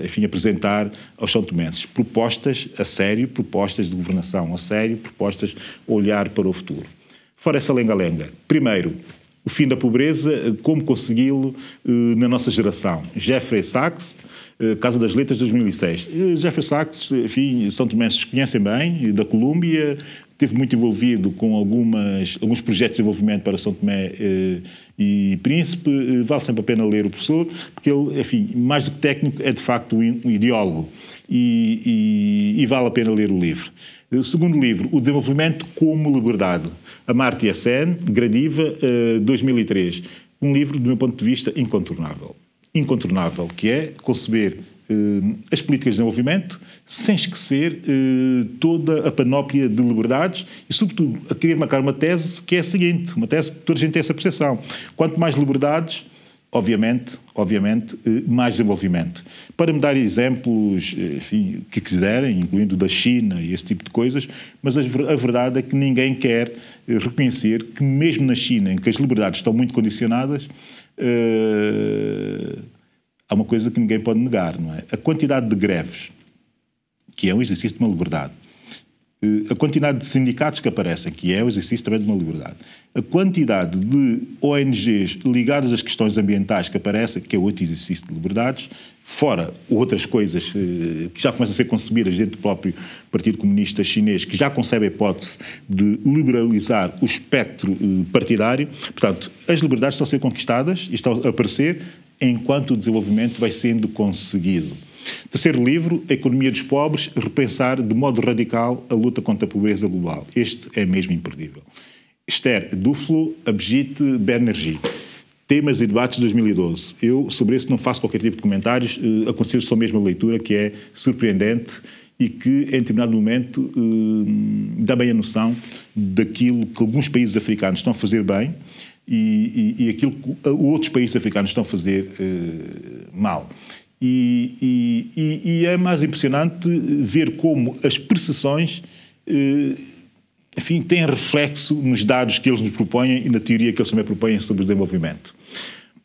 enfim, apresentar aos são tomenses. Propostas a sério, propostas de governação a sério, propostas a olhar para o futuro. Fora essa lenga-lenga, primeiro, o fim da pobreza, como consegui-lo na nossa geração. Jeffrey Sachs, Casa das Letras, 2006. Jeffrey Sachs, enfim, são tomenses conhecem bem, da Colômbia, esteve muito envolvido com alguns projetos de desenvolvimento para São Tomé e Príncipe. Vale sempre a pena ler o professor, porque ele, enfim, mais do que técnico, é de facto um ideólogo e vale a pena ler o livro. Segundo livro, O Desenvolvimento como Liberdade, Amartya Sen, Gradiva, 2003. Um livro, do meu ponto de vista, incontornável. Incontornável, que é conceber as políticas de desenvolvimento sem esquecer toda a panóplia de liberdades e, sobretudo, a querer marcar uma tese que é a seguinte, uma tese que toda a gente tem essa percepção. Quanto mais liberdades, obviamente, mais desenvolvimento. Para me dar exemplos, enfim, que quiserem, incluindo da China e esse tipo de coisas, mas a verdade é que ninguém quer reconhecer que mesmo na China, em que as liberdades estão muito condicionadas, há uma coisa que ninguém pode negar, não é? A quantidade de greves, que é um exercício de uma liberdade. A quantidade de sindicatos que aparecem, que é o exercício também de uma liberdade. A quantidade de ONGs ligadas às questões ambientais que aparecem, que é outro exercício de liberdades, fora outras coisas que já começam a ser concebidas dentro do próprio Partido Comunista Chinês, que já concebe a hipótese de liberalizar o espectro partidário. Portanto, as liberdades estão a ser conquistadas e estão a aparecer enquanto o desenvolvimento vai sendo conseguido. Terceiro livro, A Economia dos Pobres, repensar de modo radical a luta contra a pobreza global. Este é mesmo imperdível. Esther Duflo, Abhijit Banerjee, Temas e Debates de 2012. Eu, sobre isso, não faço qualquer tipo de comentários, aconselho só mesmo a leitura, que é surpreendente e que, em determinado momento, dá bem a noção daquilo que alguns países africanos estão a fazer bem e aquilo que outros países africanos estão a fazer mal. E é mais impressionante ver como as percepções enfim, tem reflexo nos dados que eles nos propõem e na teoria que eles também propõem sobre o desenvolvimento.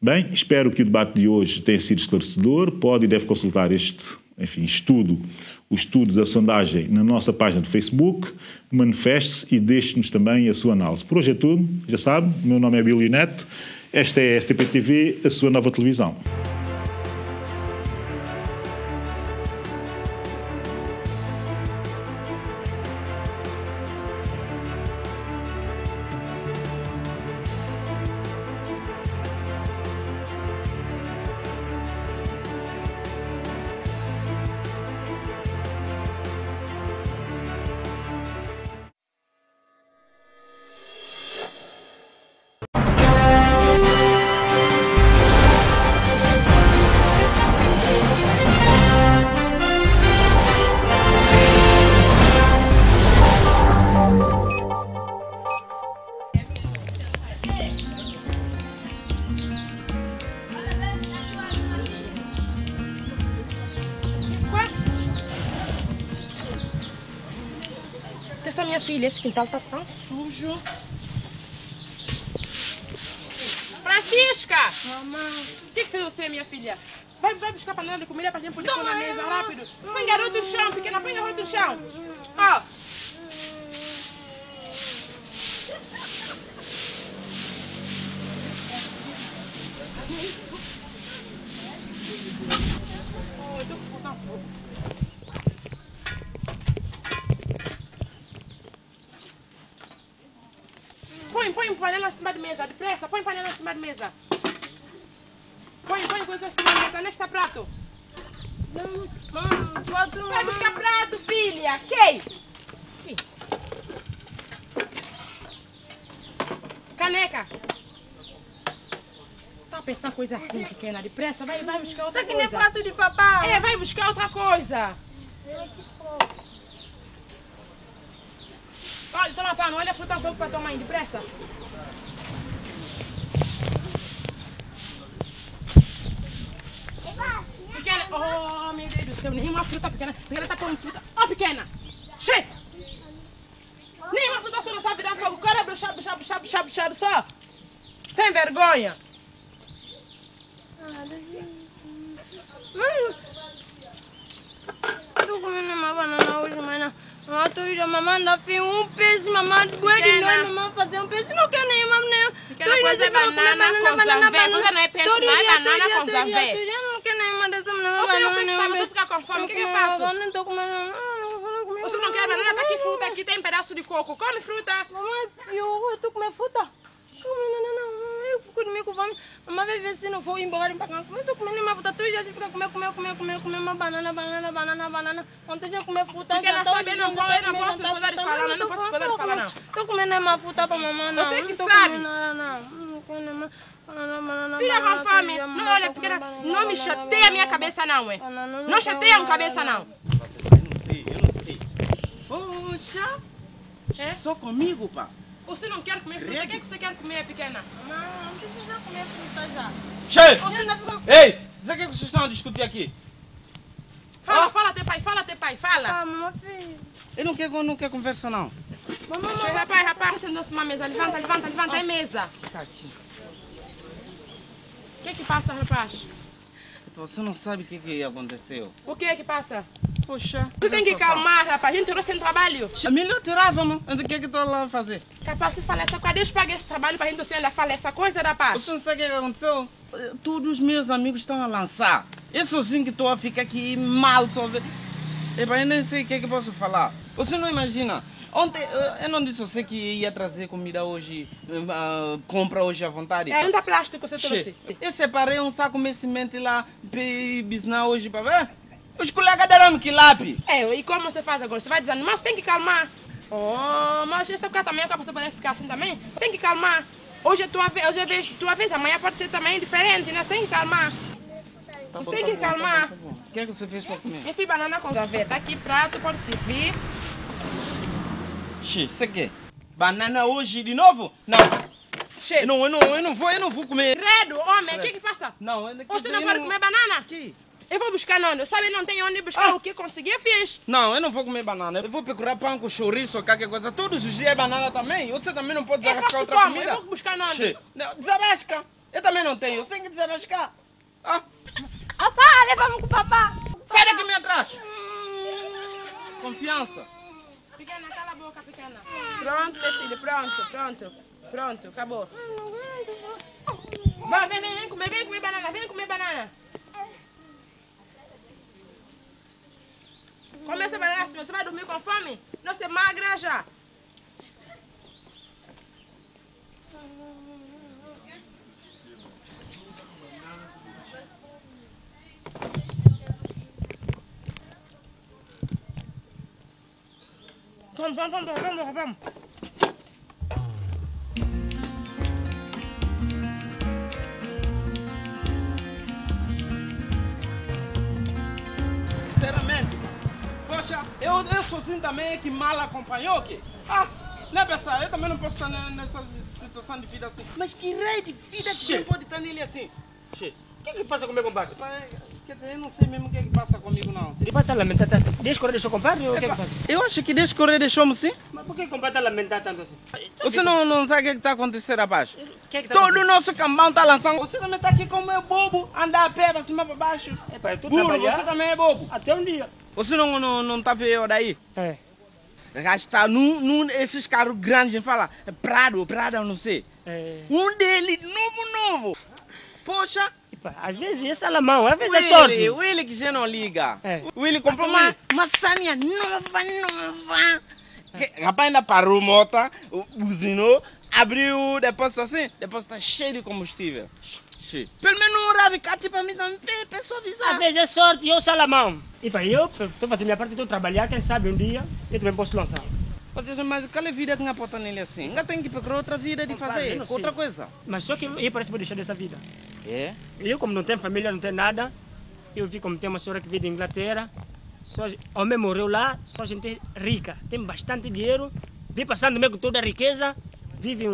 Bem, espero que o debate de hoje tenha sido esclarecedor. Pode e deve consultar este, enfim, o estudo da sondagem na nossa página do Facebook. Manifeste-se e deixe-nos também a sua análise. Por hoje é tudo. Já sabe, o meu nome é Bílio Neto. Esta é a STP TV, a sua nova televisão. Essa minha filha, esse quintal tá tão sujo. Francisca! Mamãe. O que fez você, minha filha? Vai buscar a panela de comida pra gente poder pôr na mesa, rápido. Põe garoto no chão, pequena, põe garoto no chão. Ó. Põe panela em cima da mesa, depressa, põe panela em cima da mesa. Põe coisa em cima da mesa, onde está prato? Vai buscar prato, filha, ok? Caneca. Tá pensando coisa assim, pequena, depressa, vai buscar outra coisa. Isso aqui não é prato de papai. É, vai buscar outra coisa. Olha, toma pano, olha a fruta fogo para tua mãe, depressa. Pequena, oh meu Deus do céu, nenhuma fruta pequena. Pequena tá pondo fruta. Oh, pequena, chega. Nenhuma fruta só não sabe virar fogo. Cara, bruxado só. Sem vergonha. Mãe, eu tô comendo uma banana hoje, mas não. Mamãe ainda fez um peixe, mamãe doeu de novo, mamãe fazer um peixe, não quer nem, mamãe. Pequena coisa é banana com zambé, coisa não é peixe, não é banana com zambé. Eu não quero nem dessa banana. Você não sei que sabe, você fica com fome, o que eu faço? Eu não tô comendo, Você não quer banana, tá aqui fruta, aqui tem pedaço de coco, come fruta. Mamãe, eu tô comendo fruta. Não, eu fico comigo com fome. Mamãe vai ver se não for embora pra cá. Eu tô comendo uma fruta, tu já fica comer uma banana. Ontem já comer fruta. Porque não sabe, eu não posso poder falar, não posso poder falar, não. Tô comendo uma fruta pra mamãe, não. Você que sabe. Não. Fica com fome. Não, olha, pequena, não me chateia a minha cabeça, não, é. Não chateia a minha cabeça, não. Eu não sei. Poxa, só comigo, pá. Você não quer comer fruta? O que você quer comer, pequena? Não precisa comer fruta já. Cheio! Ei! Você o que vocês estão a discutir aqui? Fala, teu pai, fala. Ah, mamãe, filho. Eu não quero conversa, não. Rapaz, você não uma mesa. Levanta, é mesa. O que passa, rapaz? Você não sabe o que aconteceu. O que passa? Poxa. Você tem que calmar, rapaz. A gente tirou sem trabalho. Melhor tirava, não? Então o que estou lá a fazer? Rapaz, vocês falam essa coisa. Deixa eu pagar esse trabalho para a gente ainda falar essa coisa, rapaz. Você não sabe o que aconteceu? Todos os meus amigos estão a lançar. Eu sozinho que estou a ficar aqui mal só ver. Eu nem sei o que posso falar. Você não imagina. Ontem, eu não disse a você que ia trazer comida hoje, compra hoje à vontade? É, ainda plástico você trouxe. Eu separei um saco de semente lá, bisnar hoje para ver. Os colegas deram-me quilape. E como você faz agora? Você vai desanimar? Você tem que calmar. Oh, mas essa coisa também, você pode ficar assim também? Tem que calmar. Hoje é tua vez, amanhã pode ser também diferente, né? Você tem que calmar. Você tem que calmar. O que é que você fez para comer? Eu fiz banana com gaveta. Tá aqui prato, pode servir. Você quer? Banana hoje de novo? Não. Eu não vou comer. Credo, homem, o que passa? Não, você não pode comer banana? Que? Eu vou buscar não. Sabe, não tem onde buscar o que consegui, eu fiz. Não, eu não vou comer banana. Eu vou procurar pão com chouriço ou qualquer coisa. Todos os dias é banana também. Você também não pode desarrascar outra como? comida. Eu vou buscar não. Desarrasca. Eu também não tenho. Você tem que desarrascar. Papá, leva-me com o papá. Sai daqui, me atrás. Confiança. Pequena, cala a boca, pequena. Pronto, meu filho, pronto, acabou. Vai, vem comer banana, Come essa banana, senhor, você vai dormir com fome? Não, você magra já. Vamos. Sinceramente, poxa, eu sozinho também é que mal acompanhou, que? Não é pensar, eu também não posso estar nessa situação de vida assim. Mas que rei de vida que você pode estar nele assim? O que passa com o meu compadre? Quer dizer, eu não sei mesmo o que passa comigo, não. Ele vai estar lamentando assim. Deixa correr, deixou o compadre ou o que passa? Eu acho que deixa correr, deixou-me sim. Mas por que o compadre está lamentando tanto assim? Você não sabe o que está acontecendo, rapaz? Que tá Todo o nosso cambão está lançando. Você também está aqui como é bobo, andar a pé para cima para baixo. Burro, você também é bobo. Até um dia. Você não tá vendo daí? É. Gastar esses carros grandes, fala, Prado, eu não sei. Um deles, novo. Poxa. Às vezes é salamão, às vezes é sorte. O Willi que já não liga. O Willi comprou uma Sânia nova. Rapaz ainda parou a moto, buzinou, abriu o depósito assim, o depósito está cheio de combustível. Pelo menos um ravicate para mim também, para suavizar. Às vezes é sorte e eu salamão. E para eu estou fazendo minha parte, estou trabalhar, quem sabe um dia eu também posso lançar. Mas qual é a vida que não pode nele assim? Ainda tem que procurar outra vida de fazer, outra coisa. Mas só que eu parece que vou deixar dessa vida. É? Eu, como não tenho família, não tenho nada, eu vi como tem uma senhora que veio da Inglaterra, o homem morreu lá, só a gente é rica, tem bastante dinheiro, vem passando meio com toda a riqueza, vive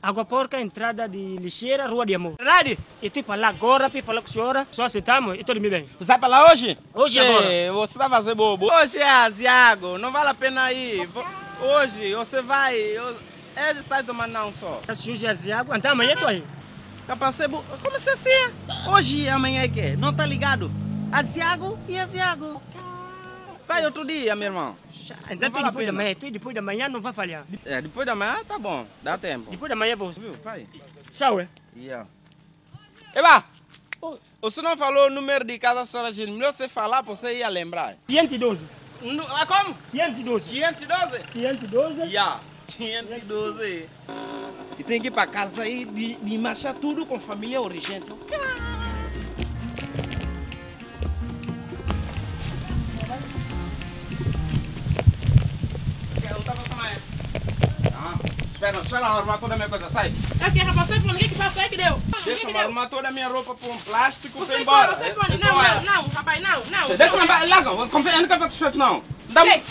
água porca, entrada de lixeira, rua de amor. Verdade? Eu estou para lá agora, para falar com a senhora, só aceitamos e estou dormindo bem. Você vai para lá hoje? Hoje agora. Você vai fazer bobo. Hoje é asiago, não vale a pena ir. Hoje você vai, é de estar tomando não só. Se hoje é asiago, então amanhã estou aí. Capaz de ser bobo. Como você assim? Hoje e amanhã é que? Não tá ligado? Asiago e asiago. Vai outro dia, meu irmão. Então depois da manhã não vai falhar. Depois da manhã tá bom, dá tempo. Depois da manhã vou. Vai. Tchau, Eba! Você não falou o número de cada senhora, melhor você falar, você ia lembrar. 512. Como? 512. 512? 512? 512. E tem que ir para casa aí de marchar tudo com família urgente. Espera arrumar toda a minha coisa, sai. Aqui, rapaz, sai pra onde? O que passa aí que deu? Deixa eu arrumar toda a minha roupa para um plástico e vai embora. Não, rapaz, não. Deixa eu larga, confia, eu não quero satisfeito não.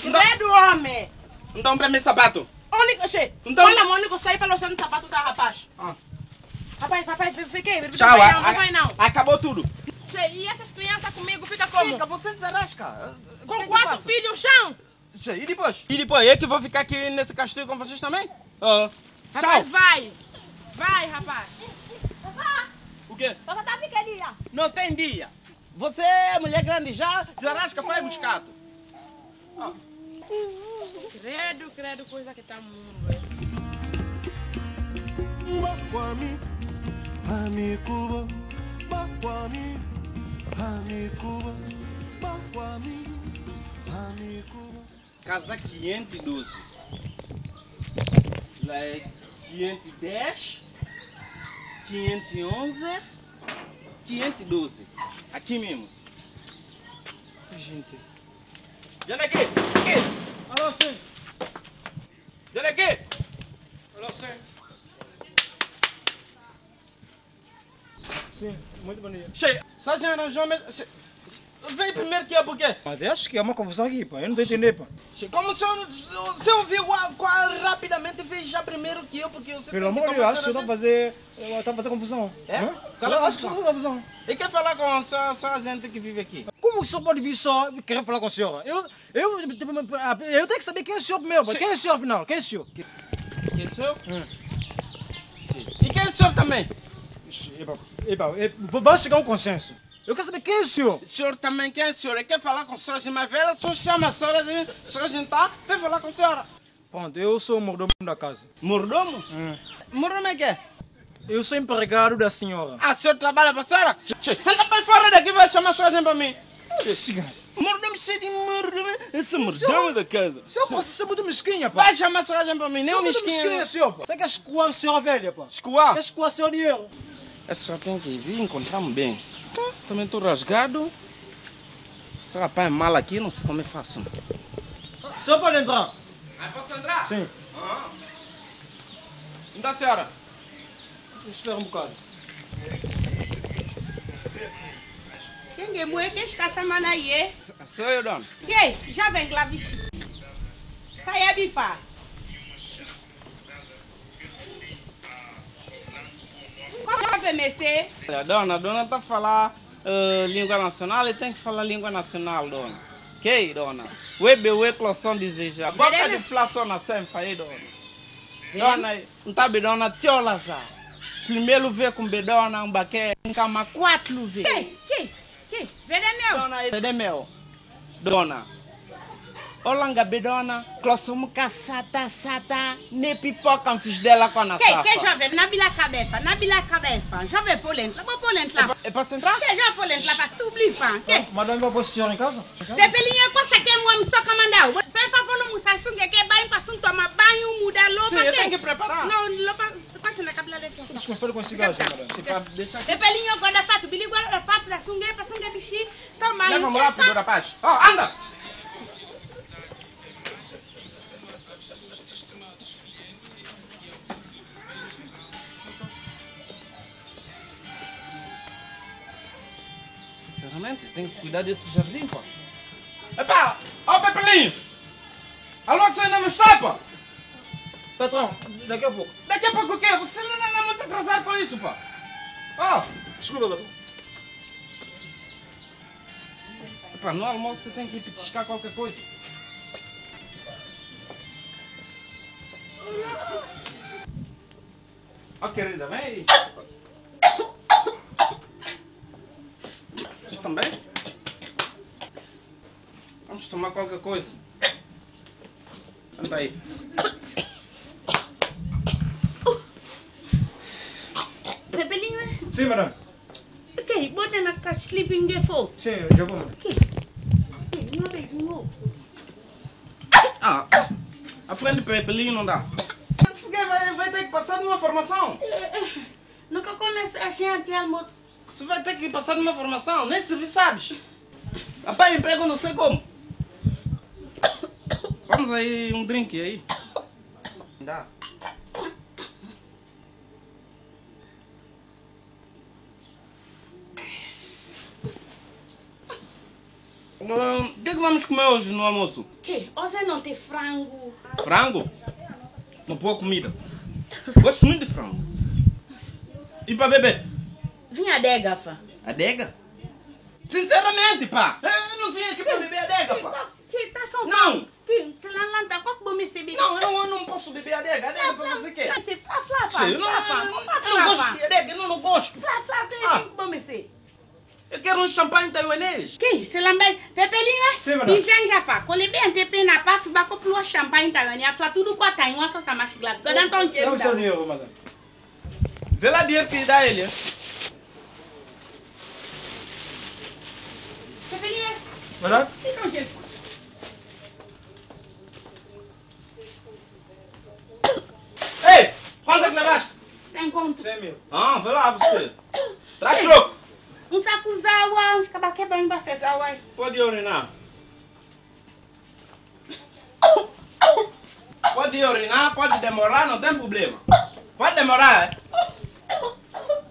Credo, homem. Então, para mim, sapato. Olha, Mônico, sai para o sapato da rapaz. Rapaz, fiquei. Tchau, não vai não. Acabou tudo. E essas crianças comigo, fica como? Fica, você desarrasca. Com 4 filhos no chão. E depois? Eu que vou ficar aqui nesse castigo com vocês também? Rapaz, vai, rapaz. O quê? Papá tá pequenininha. Não tem dia. Você é mulher grande já, desarrasca, vai buscar. Credo, coisa que tá mundo. Casa 512. Lá é 510, 511, 512. Aqui mesmo. Gente. Vem aqui. Alô, sim. Vem aqui. Alô, sim. Sim, muito bom dia. Só já arranjou... veio primeiro que eu, por quê? Mas eu acho que é uma confusão aqui, pá. Eu não estou entendendo, pá. Como o senhor viu rapidamente veio já primeiro que eu, porque você... Pelo amor de Deus, acho que você está a fazer confusão. É? Eu acho que você está a confusão. E quer falar com só a gente que vive aqui? Como o senhor pode vir só e querer falar com o senhor? Eu tenho que saber quem é o senhor primeiro, pá. Quem é o senhor, afinal? Quem é o senhor? Quem é o senhor? Sim. E quem é o senhor também? Vamos chegar a um consenso. Eu quero saber quem é o senhor. O senhor também, quem é o senhor? Ele quer falar com a senhora mais velha, só chama a senhora, a senhora jantar, vem falar com a senhora. Pronto, eu sou o mordomo da casa. Mordomo? Mordomo é quê? Eu sou empregado da senhora. Ah, o senhor trabalha para a senhora? Anda para fora daqui, vai chamar a senhora para mim. Mordomo cheio de mordomo. Esse é mordomo da casa. Senhor, você é muito mesquinha, pá. Vai chamar a senhora para mim, nem um mesquinha. Senhor, pá. Você quer escoar a senhora velha, pá? Escoar? Quer escoar a senhora dinheiro? Essa senhora tem que vir encontrar-me bem. Também estou rasgado. Se o rapaz é mal aqui, não sei como é fácil. O senhor pode entrar. Ah, posso entrar? Sim. Então, senhora. Espera um bocado. Quem é mulher que escassa mana aí? Sou eu, dona. Quem? Já vem lá vestir. Sai a bifar. Qual vai vencer? A dona está a falar língua nacional e tem que falar língua nacional, dona. Ok, dona? Uebe, cloção deseja. Boca de flação na sempre aí, dona. Dona, não tá bedona, tiola, sa. Primeiro vê com bedona, um baquê, em cama, 4 vê. Quem? Vedemel? Dona, vedemel. Dona. Olanga bedona, cloção caçata, ne pipoca, fiz dela com a nação. Que jovem, nabila cabeça. Jovem polenta, vou polenta lá. É para entrar? Que jovem polenta lá para subir, fã. Madame vai pôr a senhora em casa? Pepelinha, coisa que é uma só camandau. Vai para fora no mussaço que é banho para tomar banho, mudar loupa. Sim, eu tenho que preparar. Não, loupa, quase na cabela dele. Desculpa, com cigarro, madame. Pepelinha, guarda fato, bili guarda fato da sungue, para sungue bixi, toma aí. Leva-me rápido, rapaz. Anda! Sinceramente, tem que cuidar desse jardim, pá. Epá! Ó, Pepelinho! Alô, você ainda não está, pá? Patrão, daqui a pouco. Daqui a pouco o quê? Você não é muito atrasado com isso, pá. Ó! Desculpa, patrão. Epá, no almoço você tem que ir petiscar qualquer coisa. Ó, querida, vem aí. Isso também? Vamos tomar qualquer coisa. Senta aí. Pepelinho? Sim, madame. Ok, bota na casa sleeping default. Sim, já vou, madame. Não vejo. Ah, a frente do Pepelinho não dá. Você vai ter que passar numa formação. Nunca comecei a gente almoço. Você vai ter que passar numa formação, nem serviço sabes. Rapaz, emprego não sei como. Vamos aí, um drink aí. Dá. O que vamos comer hoje no almoço? Que? Hoje não tem frango. Frango? Uma boa comida. Gosto muito de frango. E para beber? Vinha adega, fã. Adega? Sinceramente, pá! Eu não vim aqui para beber adega, pá! Tá só não! Não, eu não posso beber adega. Adega para você quer? Eu não gosto de adega, eu não gosto. Eu quero um champanhe taiwanês. Que? Você lembra? Pepelinho? Sim, madame. Bijan já faz. Quando ele vem ter na paz, vai comprar champanhe taiwanês. Faz tudo com a Taiwan, só mais claro. Cada um tem Dá-me seu dinheiro, madame. Vê lá dinheiro que dá ele. Pepelinho? Madame? Então, gente. Ei! Quanto é que levaste? 100 conto. 100 mil. Ah, vê lá você. Traz troco. Um saco zawa, uns cabaquê bem para fazer zawa. Pode urinar. Pode urinar, pode demorar, não tem problema. Pode demorar, é?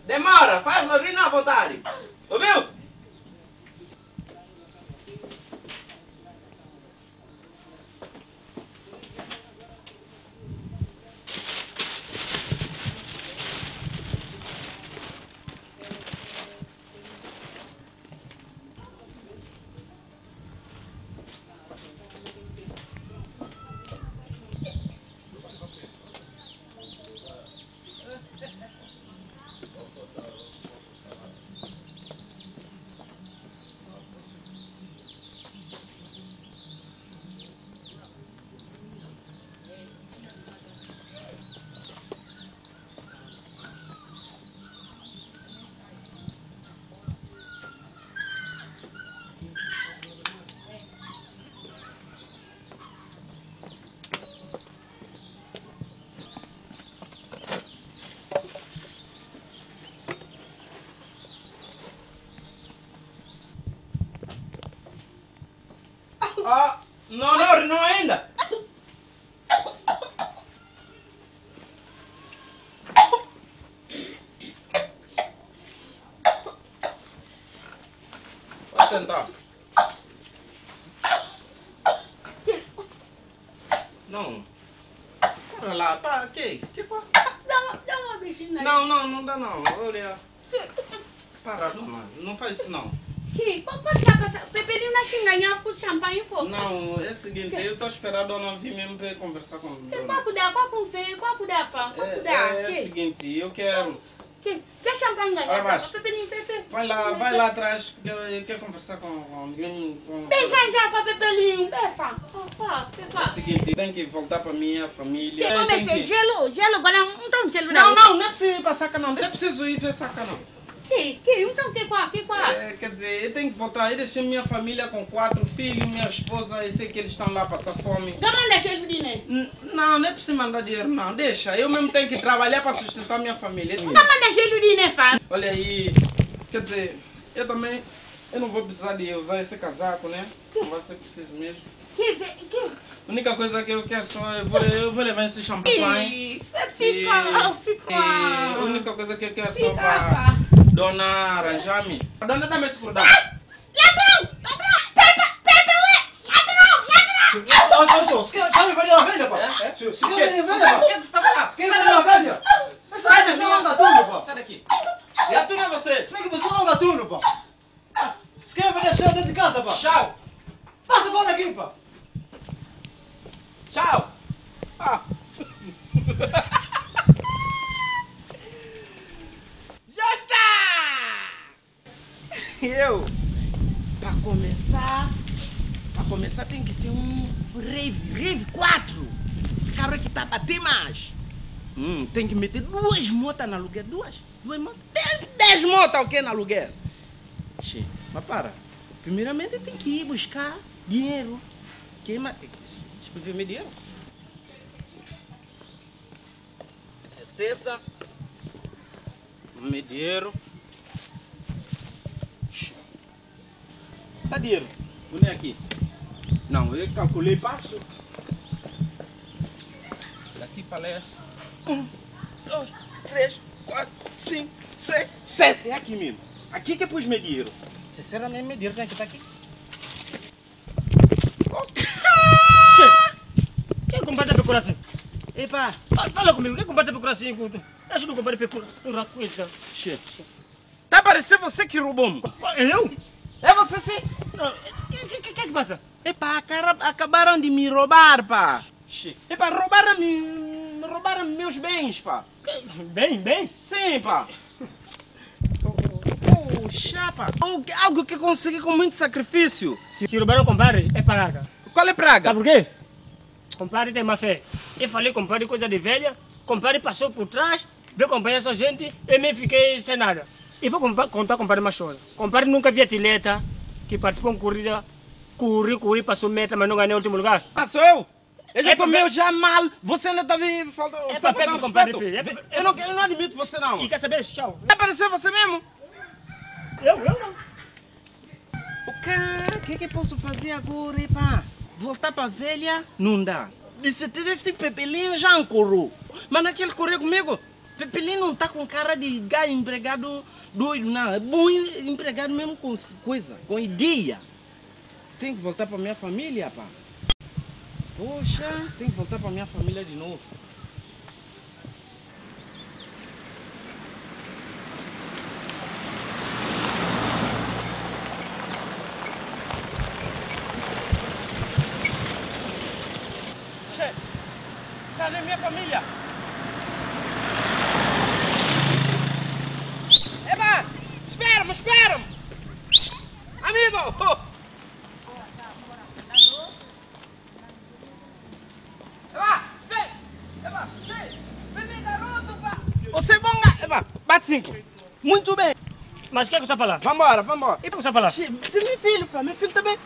Demora, faz urinar à vontade. Ouviu? Ah, não ainda. Pode sentar. Não. Para lá, para, que? Dá uma beijinha aí. Não dá não, olha. Para, dona, não faz isso não. Que? Posso estar passando? Pepelinho na xinganha com champanhe e fogo. Não, é o seguinte, eu estou esperando a dona vir mesmo para conversar com a dona. Qual cuidar, qual com fé, qual cuidar, fã, qual cuidar? É o seguinte, eu quero... Quer champanhe ganhar? Pepelinho, Pepe. Vai lá atrás, porque eu quero conversar com alguém. Beija já, fã, Pepelinho, beija. É o seguinte, tem que voltar para minha família. Tem que comer gelo, agora não tem gelo. Não é preciso ir para saca não, não é preciso ir para saca não. Então, que qual? Quer dizer, eu tenho que voltar. Eu deixei minha família com 4 filhos, minha esposa, eu sei que eles estão lá a passar fome. Não manda gelo, dinheiro? Não é preciso mandar dinheiro, não. Deixa, eu mesmo tenho que trabalhar para sustentar minha família. Não manda gelo, dinheiro, fã. Olha aí, quer dizer, eu não vou precisar de usar esse casaco, né? Não vai ser preciso mesmo. A única coisa que eu quero só, eu vou levar esse champanhe. Fica. A única coisa que eu quero só para dona arranjar-me. Dona, dá-me esse cordão. Ladrão! Pepe, ladrão! Você quer me vender uma velha, pá? Você quer me vender uma velha, pá? O que você está falando? Você quer me vender uma velha? Sai daqui, não é um gatuno, pá. Sai daqui. Gatuno é você. Sai que você não é um gatuno, pá. Você quer me vender céu dentro de casa, pá? Tchau. Passa fora daqui, pá. Tchau. Já está! Eu, para começar tem que ser um Rave 4. Esse carro é que tá a bater mais. Tem que meter 2 motas no aluguel, 2 motas, 10 motas o que no aluguel? Che, mas para, primeiramente tem que ir buscar dinheiro. Deixa eu ver meu dinheiro. Certeza. Meu dinheiro. Tá dinheiro? Olha aqui. Não, eu calculei passo. Daqui para lá. 1, 2, 3, 4, 5, 6, 7. É aqui mesmo. Aqui que eu pus meu dinheiro. Sinceramente, meu dinheiro tem que estar aqui. Quem compra procurar assim? Epa! Fala comigo, quem compra procurar assim? Acho que não compra procurar coisa. Tá parecendo você que roubou-me. Eu? É você sim? O que passa? Epa, acabaram de me roubar, pá. Epa, roubaram meus bens, pá. Bem? Sim, pá. Poxa, pá. Algo que consegui com muito sacrifício. Se roubaram o compadre, é praga. Qual é praga? Sabe por quê? Compadre tem má fé. Eu falei compadre coisa de velha, compadre passou por trás, veio acompanhar essa gente, eu me fiquei sem nada. E vou contar compadre uma coisa. Compadre nunca via atleta que participou de corrida, corri, passou meta, mas não ganhou o último lugar. Sou eu? Eu já tomei já mal, você ainda está falta é papel do compadre, filho. Eu não admito você não. E quer saber? Tchau. Vai aparecer você mesmo? Eu não. O que eu posso fazer agora, pá? Voltar para a velha? Não dá. De certeza esse Pepelinho já ancorou. Mas naquele correu comigo, Pepelinho não está com cara de gajo empregado doido, não. É bom empregado mesmo com coisa, com ideia. Tem que voltar para minha família, pá. Poxa, tem que voltar para minha família de novo. Sai da minha família. Eba! Espera-me! Amigo! Vem, garoto, pá! Você é bom, Eba! Bate 5. Muito bem. Mas o que é que você vai falar? Vambora. E o que você vai falar? Meu filho, pá. Meu filho também.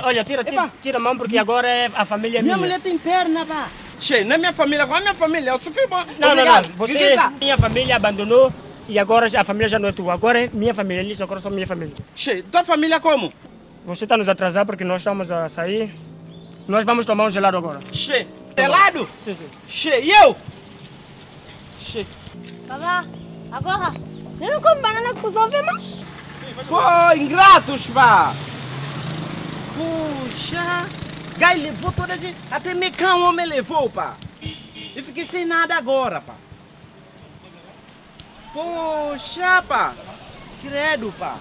Olha, tira a mão porque agora a família é minha. Minha mulher tem perna, pá. Che, não é minha família, agora é minha família. Eu sofri bom. Não. Você, minha família abandonou e agora a família já não é tua. Agora é minha família, eles agora são minha família. Che, tua família como? Você está nos atrasar porque nós estamos a sair. Nós vamos tomar um gelado agora. Che, gelado? Sim, sim. Che, e eu? Che. Papá, agora, eu não como banana com os ovos mais. Pô, ingratos, pá! Puxa! Gai levou toda a gente, até mecão o homem levou, pá! Eu fiquei sem nada agora, pá! Poxa, pá! Credo, pá!